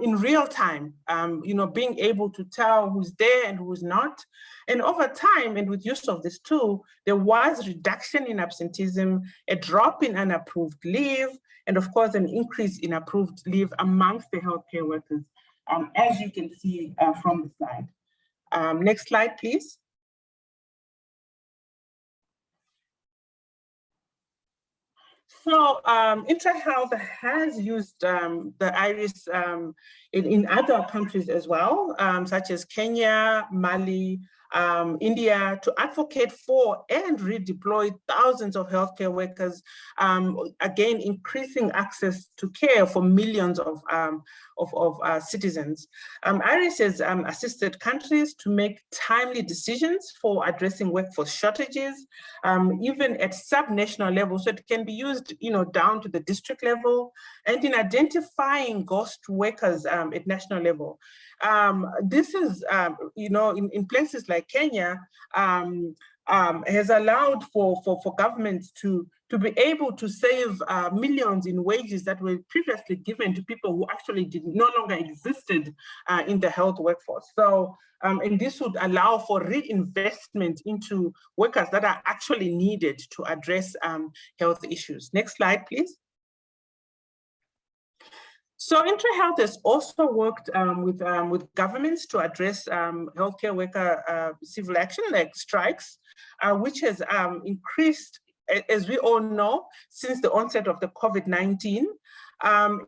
in real time, being able to tell who's there and who's not. And over time, and with use of this tool, there was reduction in absenteeism, a drop in unapproved leave, and of course, an increase in approved leave amongst the healthcare workers, as you can see from the slide. Next slide, please. So Intra-Health has used the IRIS in other countries as well, such as Kenya, Mali, India, to advocate for and redeploy thousands of healthcare workers, again, increasing access to care for millions of citizens. IRIS has assisted countries to make timely decisions for addressing workforce shortages, even at sub-national level, so it can be used, down to the district level, and in identifying ghost workers at national level. This is, in places like Kenya, has allowed for governments to be able to save millions in wages that were previously given to people who actually no longer existed in the health workforce. So, and this would allow for reinvestment into workers that are actually needed to address health issues. Next slide, please. So Intra-Health has also worked with governments to address healthcare worker civil action like strikes, which has increased, as we all know, since the onset of the COVID-19.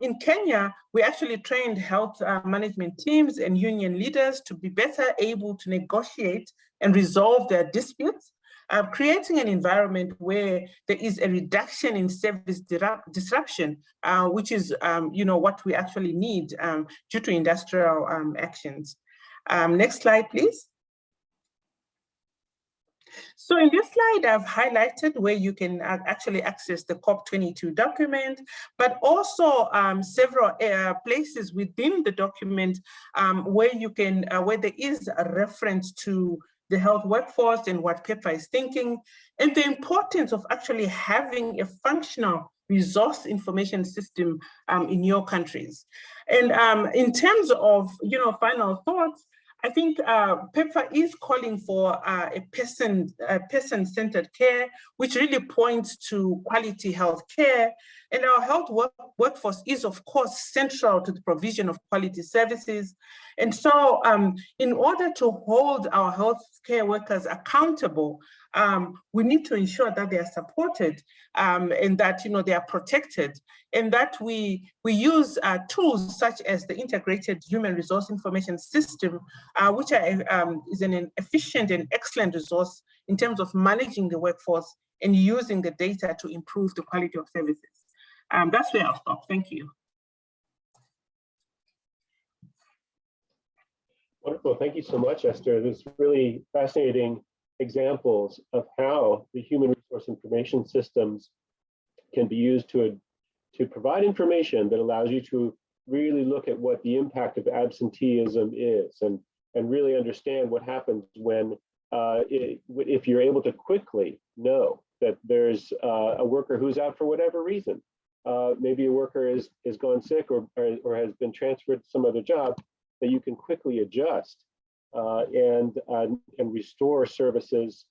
In Kenya, we actually trained health management teams and union leaders to be better able to negotiate and resolve their disputes, creating an environment where there is a reduction in service disruption, which is what we actually need due to industrial actions. Next slide, please. So in this slide, I've highlighted where you can actually access the COP22 document, but also several places within the document where you can, where there is a reference to the health workforce and what PEPFAR is thinking, and the importance of actually having a functional resource information system in your countries. And in terms of, final thoughts, I think PEPFAR is calling for a person-centered care, which really points to quality health care. And our health workforce is, of course, central to the provision of quality services. And so in order to hold our health care workers accountable, we need to ensure that they are supported and that they are protected, and that we use tools such as the Integrated Human Resource Information System, which is an efficient and excellent resource in terms of managing the workforce and using the data to improve the quality of services. That's where I'll stop. Thank you. Wonderful. Thank you so much, Esther. There's really fascinating examples of how the human resource information systems can be used to provide information that allows you to really look at what the impact of absenteeism is and really understand what happens when if you're able to quickly know that there's a worker who's out for whatever reason. Maybe a worker is gone sick or has been transferred to some other job, that you can quickly adjust and restore services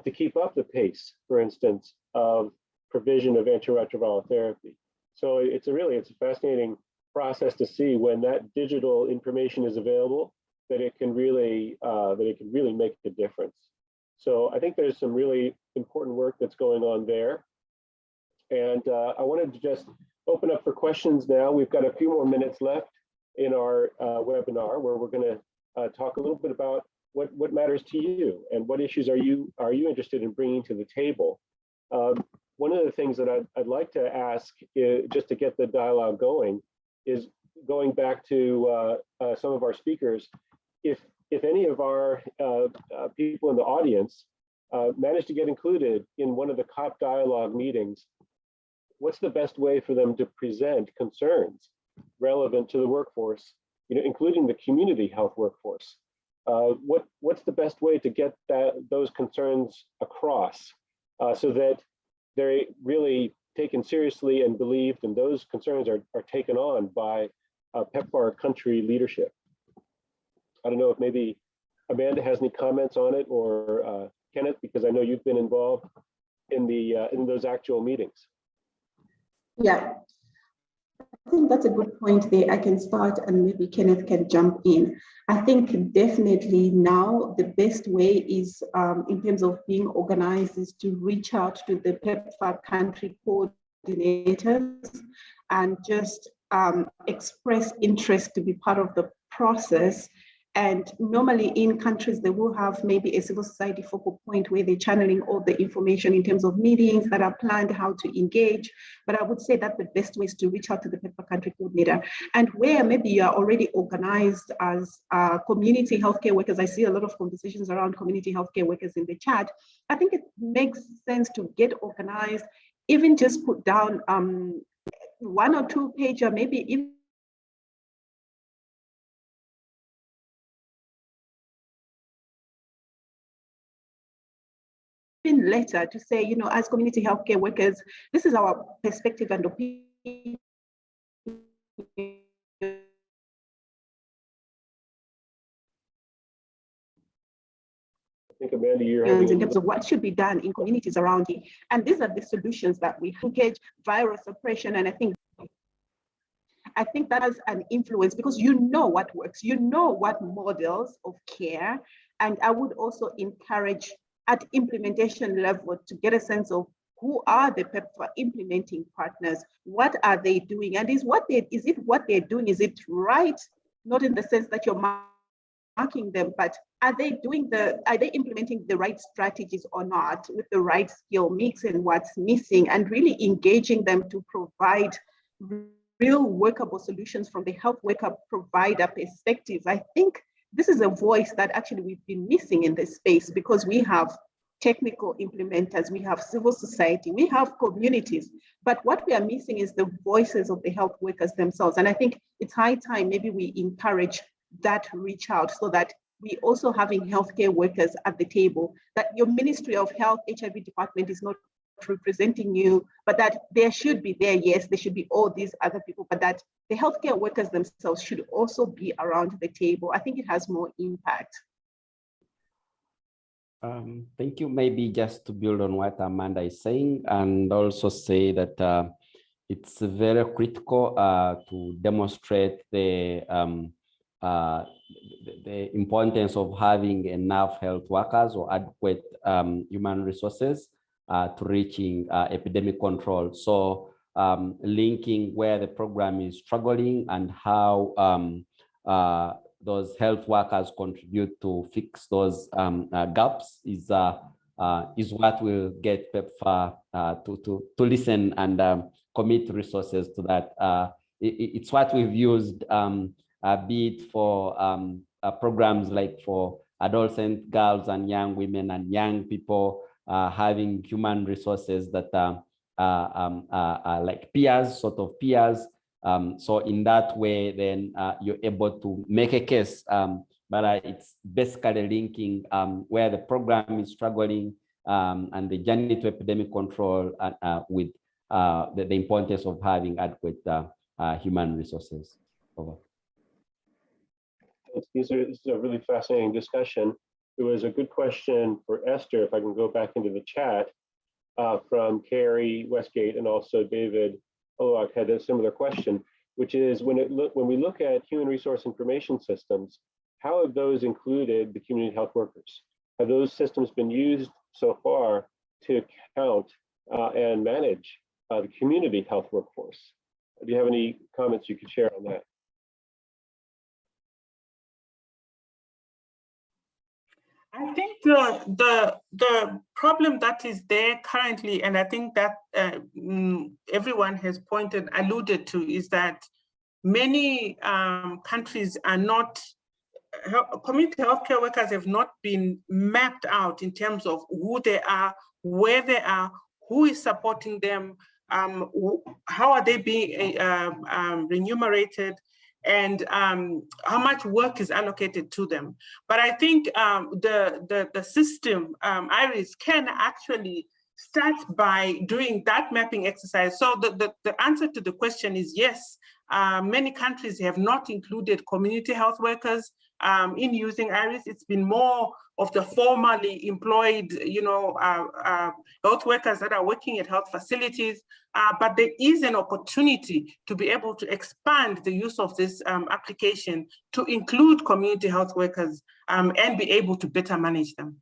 to keep up the pace, for instance, of provision of antiretroviral therapy. So it's a fascinating process to see when that digital information is available, that it can really make a difference. So I think there's some really important work that's going on there. And I wanted to just open up for questions now. We've got a few more minutes left in our webinar, where we're going to talk a little bit about what matters to you and what issues are you interested in bringing to the table. One of the things that I'd like to ask, just to get the dialogue going, is going back to some of our speakers. If any of our people in the audience manage to get included in one of the COP dialogue meetings, what's the best way for them to present concerns relevant to the workforce, including the community health workforce? What's the best way to get those concerns across so that they're really taken seriously and believed, and those concerns are taken on by PEPFAR country leadership? I don't know if maybe Amanda has any comments on it, or Kenneth, because I know you've been involved in those actual meetings. Yeah, I think that's a good point there. I can start and maybe Kenneth can jump in. I think definitely now the best way is, in terms of being organized, is to reach out to the PEPFAR country coordinators and just express interest to be part of the process. And normally in countries, they will have maybe a civil society focal point where they're channeling all the information in terms of meetings that are planned, how to engage. But I would say that the best way is to reach out to the PEPFAR country coordinator. And where maybe you are already organized as community healthcare workers, I see a lot of conversations around community healthcare workers in the chat. I think it makes sense to get organized, even just put down 1 or 2 page, or maybe even letter to say, as community healthcare workers, this is our perspective and opinion. I think, Amanda, you're having in terms of what should be done in communities around you. And these are the solutions that we engage: virus suppression. And I think that has an influence, because what works, what models of care. And I would also encourage at implementation level to get a sense of who are the PEPFAR implementing partners, what are they doing, and is it what they're doing, is it right? Not in the sense that you're marking them, but are they implementing the right strategies or not, with the right skill mix and what's missing, and really engaging them to provide real workable solutions from the health worker provider perspective. I think this is a voice that actually we've been missing in this space, because we have technical implementers, we have civil society, we have communities, but what we are missing is the voices of the health workers themselves. And I think it's high time maybe we encourage that reach out, so that we also having healthcare workers at the table, that your Ministry of Health HIV department is not representing you, but that there should be there, yes, there should be all these other people, but that the healthcare workers themselves should also be around the table. I think it has more impact. Thank you. Maybe just to build on what Amanda is saying, and also say that it's very critical to demonstrate the importance of having enough health workers or adequate human resources to reaching epidemic control. So linking where the program is struggling and how those health workers contribute to fix those gaps is what will get PEPFAR to listen and commit resources to that. It's what we've used, be it for programs like for adolescent girls and young women and young people, having human resources that are like peers, sort of peers. So in that way, then you're able to make a case, but it's basically linking where the program is struggling and the journey to epidemic control with the importance of having adequate human resources. Over. This is a really fascinating discussion. It was a good question for Esther, if I can go back into the chat, from Carrie Westgate, and also David Oloak had a similar question, which is when we look at human resource information systems, how have those included the community health workers? Have those systems been used so far to count and manage the community health workforce? Do you have any comments you could share on that? I think the problem that is there currently, and I think that everyone has alluded to, is that many countries are not, community healthcare workers have not been mapped out in terms of who they are, where they are, who is supporting them, how are they being remunerated, and how much work is allocated to them. But I think the system, IRIS, can actually start by doing that mapping exercise. So the answer to the question is yes. Many countries have not included community health workers in using IRIS. It's been more of the formally employed, health workers that are working at health facilities. But there is an opportunity to be able to expand the use of this application to include community health workers and be able to better manage them.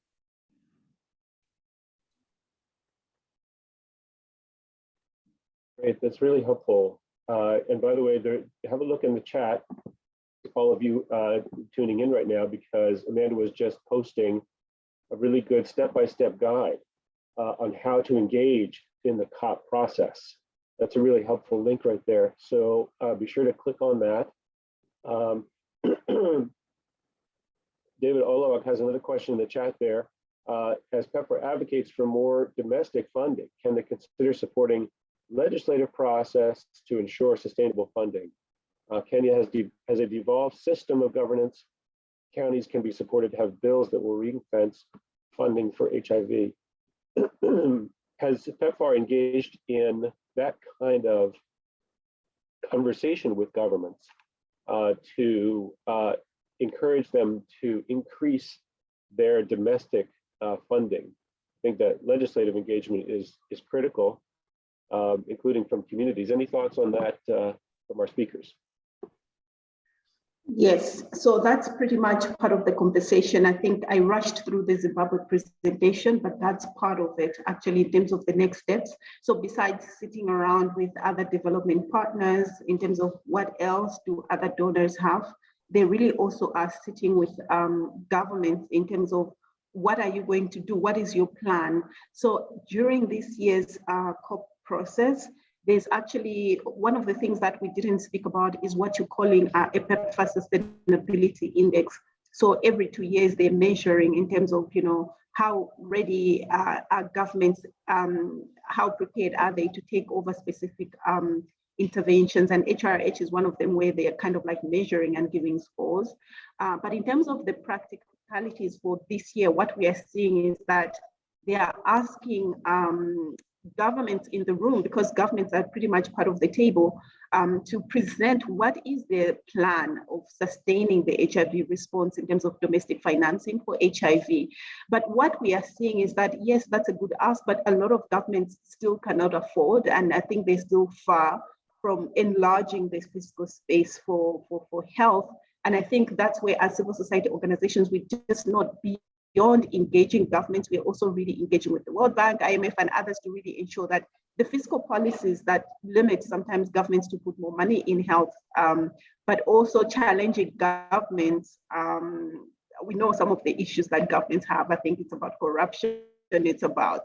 Great, that's really helpful. And by the way, have a look in the chat, all of you tuning in right now, because Amanda was just posting a really good step-by-step guide on how to engage in the COP process. That's a really helpful link right there. So be sure to click on that. David Oloak has another question in the chat there. As PEPFAR advocates for more domestic funding, can they consider supporting legislative process to ensure sustainable funding? Kenya has a devolved system of governance. Counties can be supported to have bills that will ring-fence funding for HIV. Has PEPFAR engaged in that kind of conversation with governments to encourage them to increase their domestic funding? I think that legislative engagement is critical, including from communities. Any thoughts on that from our speakers? Yes, so that's pretty much part of the conversation. I think I rushed through the Zimbabwe presentation, but that's part of it actually in terms of the next steps. So besides sitting around with other development partners in terms of what else do other donors have, they really also are sitting with governments in terms of what are you going to do? What is your plan? So during this year's COP process, there's actually one of the things that we didn't speak about is what you're calling a PEPFAR Sustainability Index. So every 2 years, they're measuring in terms of, how ready are governments, how prepared are they to take over specific interventions, and HRH is one of them where they are kind of like measuring and giving scores. But in terms of the practicalities for this year, what we are seeing is that they are asking governments in the room, because governments are pretty much part of the table, to present what is their plan of sustaining the HIV response in terms of domestic financing for HIV. But what we are seeing is that, yes, that's a good ask, but a lot of governments still cannot afford, and I think they're still far from enlarging the fiscal space for health. And I think that's where, as civil society organizations, we just not beyond engaging governments, we're also really engaging with the World Bank, IMF, and others to really ensure that the fiscal policies that limit sometimes governments to put more money in health, but also challenging governments. We know some of the issues that governments have. I think it's about corruption, and it's about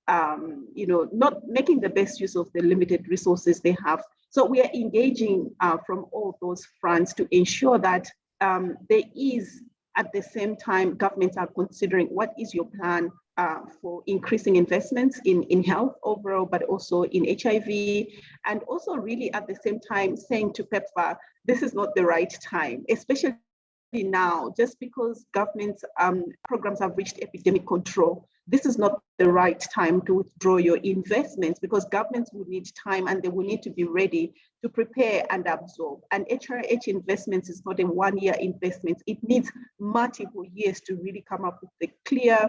not making the best use of the limited resources they have. So we are engaging from all those fronts to ensure that there is, at the same time, governments are considering what is your plan for increasing investments in health overall, but also in HIV, and also really at the same time saying to PEPFAR, this is not the right time, especially now, just because governments programs have reached epidemic control. This is not the right time to withdraw your investments, because governments will need time and they will need to be ready to prepare and absorb. And HRH investments is not a one-year investment. It needs multiple years to really come up with a clear,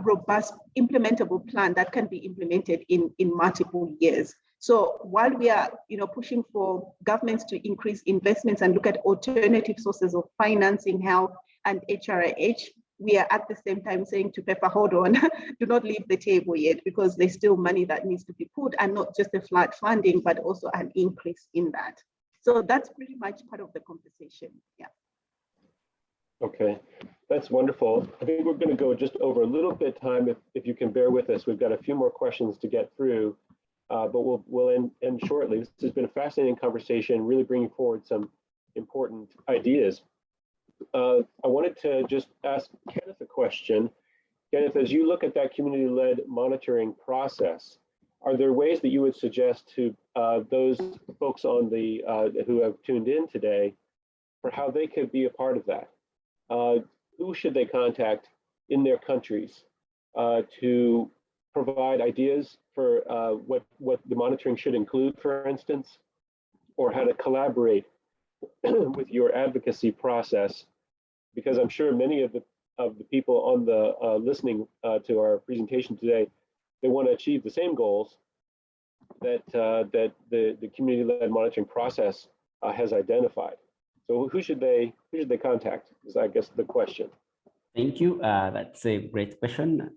robust, implementable plan that can be implemented in multiple years. So while we are pushing for governments to increase investments and look at alternative sources of financing health and HRH, we are at the same time saying to PEPFAR, hold on, do not leave the table yet, because there's still money that needs to be put, and not just a flat funding, but also an increase in that. So that's pretty much part of the conversation. Yeah. Okay, that's wonderful. I think we're going to go just over a little bit of time, if you can bear with us. We've got a few more questions to get through, but we'll end shortly. This has been a fascinating conversation, really bringing forward some important ideas. I wanted to just ask Kenneth a question. Kenneth, as you look at that community-led monitoring process, are there ways that you would suggest to those folks on the who have tuned in today for how they could be a part of that? Who should they contact in their countries to provide ideas for what the monitoring should include, for instance, or how to collaborate with your advocacy process? Because I'm sure many of the people on the listening to our presentation today, they want to achieve the same goals that the community-led monitoring process has identified. So who should they contact is, I guess, the question. Thank you. That's a great question.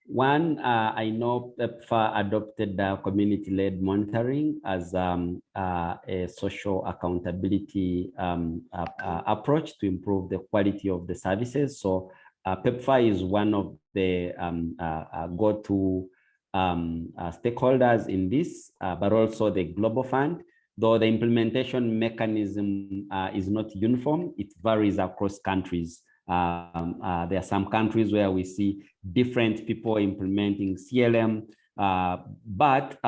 One, I know PEPFAR adopted community-led monitoring as a social accountability approach to improve the quality of the services. So PEPFAR is one of the go-to stakeholders in this, but also the Global Fund. Though the implementation mechanism is not uniform, it varies across countries. There are some countries where we see different people implementing CLM, but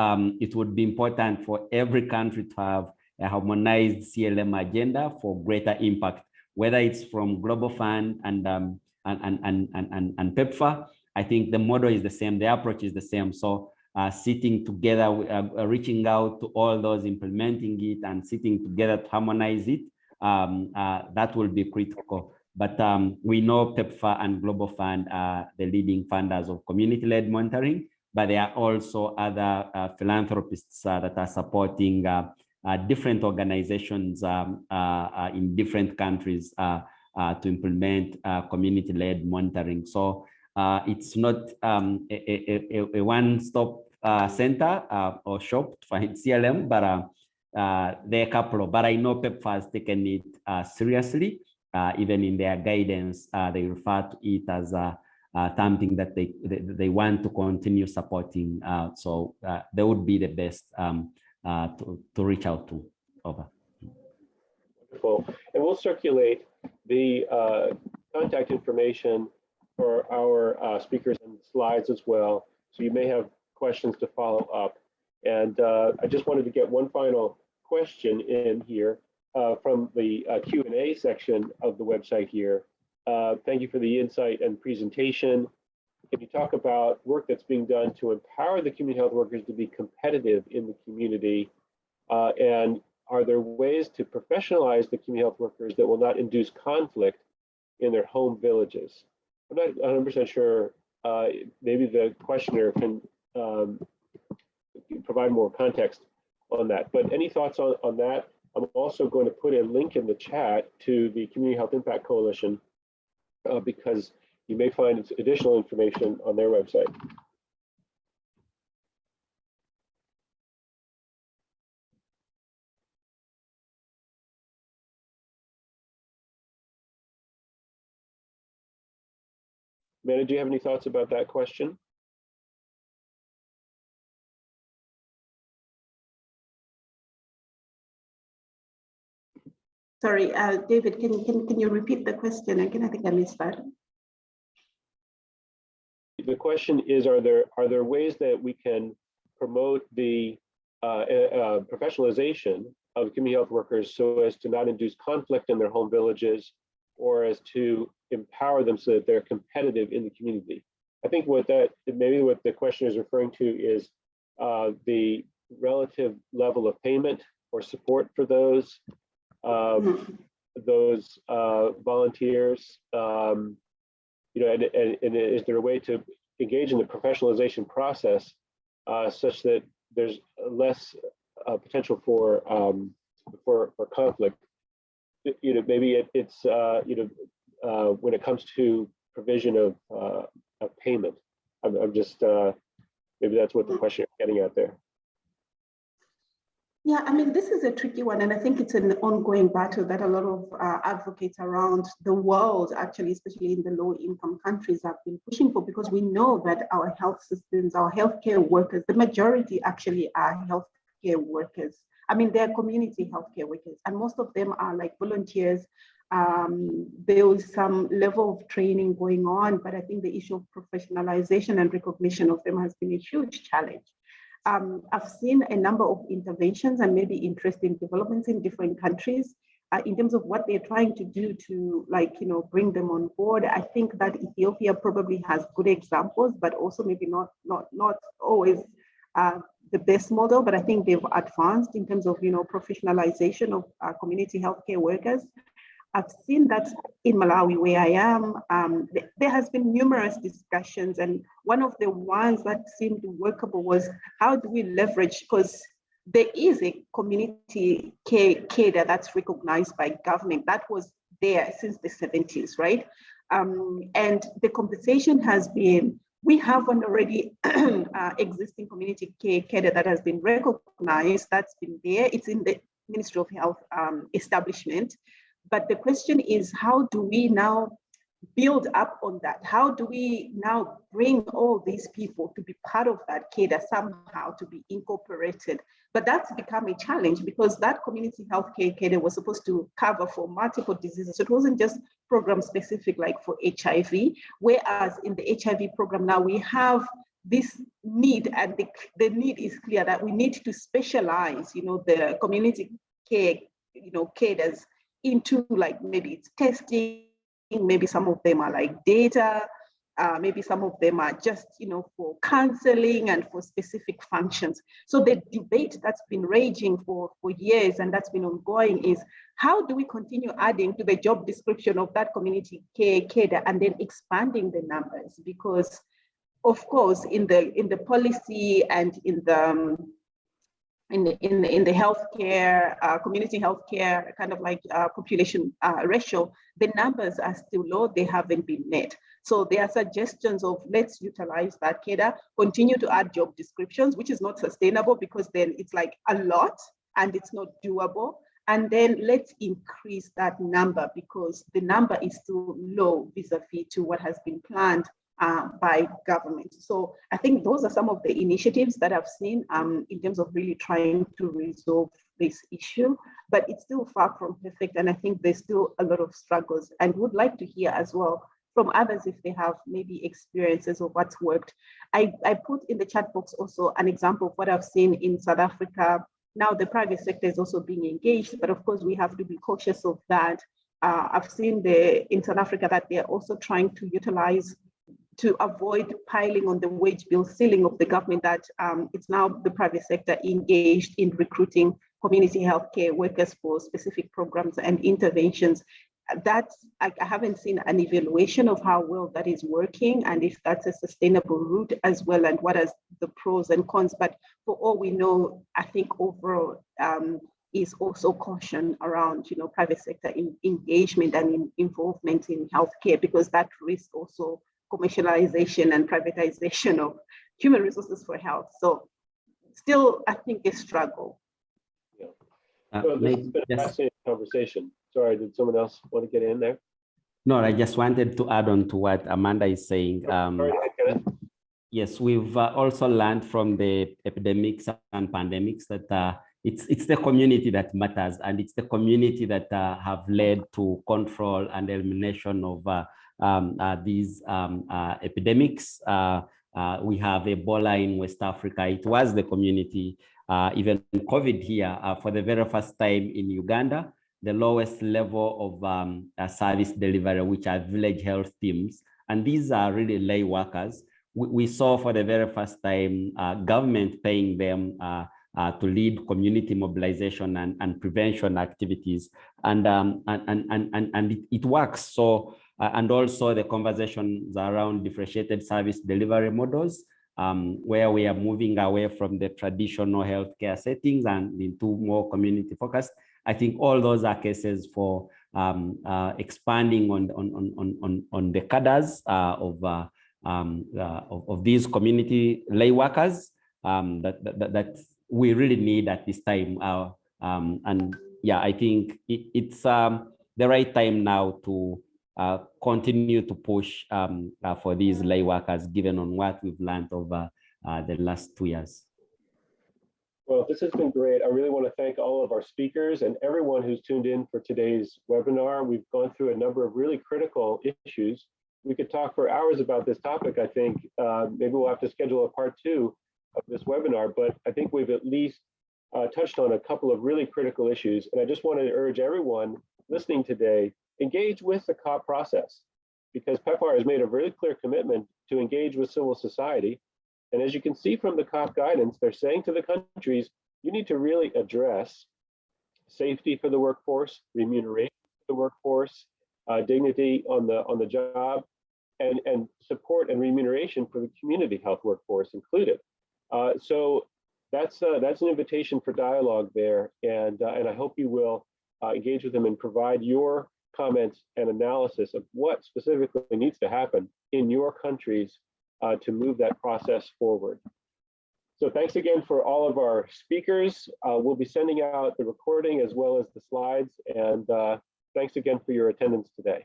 it would be important for every country to have a harmonized CLM agenda for greater impact, whether it's from Global Fund and PEPFAR. I think the model is the same, the approach is the same. So sitting together, reaching out to all those implementing it and sitting together to harmonize it, that will be critical. But we know PEPFAR and Global Fund are the leading funders of community-led monitoring, but there are also other philanthropists that are supporting different organizations in different countries to implement community-led monitoring. So it's not a one-stop center or shop to find CLM, but there are a couple. But I know PEPFAR has taken it seriously. Even in their guidance, they refer to it as something that they want to continue supporting. So they would be the best to reach out to. Over. Wonderful. And we'll circulate the contact information for our speakers and slides as well. So you may have questions to follow up. And I just wanted to get one final question in here from the Q&A section of the website here. Thank you for the insight and presentation. can you talk about work that's being done to empower the community health workers to be competitive in the community? And are there ways to professionalize the community health workers that will not induce conflict in their home villages? I'm not 100% sure. Maybe the questioner can provide more context on that. But any thoughts on that? I'm also going to put a link in the chat to the Community Health Impact Coalition because you may find additional information on their website. Amanda, do you have any thoughts about that question? Sorry, David, can you repeat the question again? I think I missed that. The question is, are there ways that we can promote the professionalization of community health workers so as to not induce conflict in their home villages or as to empower them so that they're competitive in the community? I think maybe what the question is referring to is the relative level of payment or support for those volunteers. And is there a way to engage in the professionalization process such that there's less potential for conflict? Maybe it's when it comes to provision of payment. I'm just maybe that's what the question is getting at there. Yeah, I mean, this is a tricky one, and I think it's an ongoing battle that a lot of advocates around the world, actually, especially in the low-income countries, have been pushing for, because we know that our health systems, our healthcare workers, the majority actually are healthcare workers. I mean, they're community healthcare workers, and most of them are like volunteers. There is some level of training going on, but I think the issue of professionalization and recognition of them has been a huge challenge. I've seen a number of interventions and maybe interesting developments in different countries in terms of what they're trying to do to, bring them on board. I think that Ethiopia probably has good examples, but also maybe not always the best model. But I think they've advanced in terms of professionalization of community healthcare workers. I've seen that in Malawi, where I am, there has been numerous discussions, and one of the ones that seemed workable was how do we leverage, because there is a community cadre that's recognized by government that was there since the 70s, right? And the conversation has been, we have an already existing community cadre that has been recognized, that's been there, it's in the Ministry of Health establishment. But the question is, how do we now build up on that? How do we now bring all these people to be part of that cadre somehow, to be incorporated? But that's become a challenge because that community healthcare cadre was supposed to cover for multiple diseases. So it wasn't just program specific like for HIV, whereas in the HIV program now we have this need, and the need is clear that we need to specialize, the community care, cadres into maybe it's testing, maybe some of them are like data, maybe some of them are just, for counseling and for specific functions. So the debate that's been raging for years and that's been ongoing is, how do we continue adding to the job description of that community care cadre and then expanding the numbers? Because of course, in the policy and in the healthcare, community healthcare kind of population ratio, the numbers are still low, they haven't been met. So there are suggestions of let's utilize that cadre, continue to add job descriptions, which is not sustainable because then it's like a lot and it's not doable. And then let's increase that number because the number is still low vis-a-vis to what has been planned by government. So I think those are some of the initiatives that I've seen in terms of really trying to resolve this issue, but it's still far from perfect. And I think there's still a lot of struggles, and would like to hear as well from others if they have maybe experiences of what's worked. I put in the chat box also an example of what I've seen in South Africa. Now the private sector is also being engaged, but of course we have to be cautious of that. I've seen in South Africa that they're also trying to utilize to avoid piling on the wage bill ceiling of the government, that it's now the private sector engaged in recruiting community healthcare workers for specific programs and interventions. That's, I haven't seen an evaluation of how well that is working and if that's a sustainable route as well, and what are the pros and cons. But for all we know, I think overall is also caution around, private sector engagement and involvement in healthcare, because that risks also commercialization and privatization of human resources for health. So still, I think, a struggle. Yeah. Well, this has been a fascinating conversation. Sorry, did someone else want to get in there? No, I just wanted to add on to what Amanda is saying. Sorry, Kenneth. Yes, we've also learned from the epidemics and pandemics that it's the community that matters, and it's the community that have led to control and elimination of these epidemics. We have Ebola in West Africa. It was the community. Even COVID here, for the very first time in Uganda, the lowest level of service delivery, which are village health teams. And these are really lay workers. We saw for the very first time government paying them to lead community mobilization and prevention activities. And it works. So, and also the conversations around differentiated service delivery models, where we are moving away from the traditional healthcare settings and into more community focused. I think all those are cases for expanding on the cadres of these community lay workers that we really need at this time. And yeah, I think it's the right time now to continue to push for these lay workers, given on what we've learned over the last 2 years. Well, this has been great. I really want to thank all of our speakers and everyone who's tuned in for today's webinar. We've gone through a number of really critical issues. We could talk for hours about this topic, I think. Maybe we'll have to schedule a part 2 of this webinar, but I think we've at least touched on a couple of really critical issues. And I just want to urge everyone listening today, engage with the COP process, because PEPFAR has made a very clear commitment to engage with civil society. And as you can see from the COP guidance, they're saying to the countries, you need to really address safety for the workforce, remuneration for the workforce, dignity on the job, and support and remuneration for the community health workforce included. So that's an invitation for dialogue there, and I hope you will engage with them and provide your comments and analysis of what specifically needs to happen in your countries to move that process forward. So thanks again for all of our speakers. We'll be sending out the recording as well as the slides, and thanks again for your attendance today.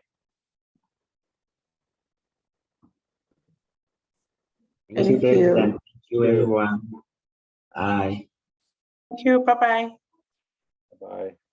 Thank you, David, and thank you, everyone. Bye. Thank you. Bye-bye. Bye.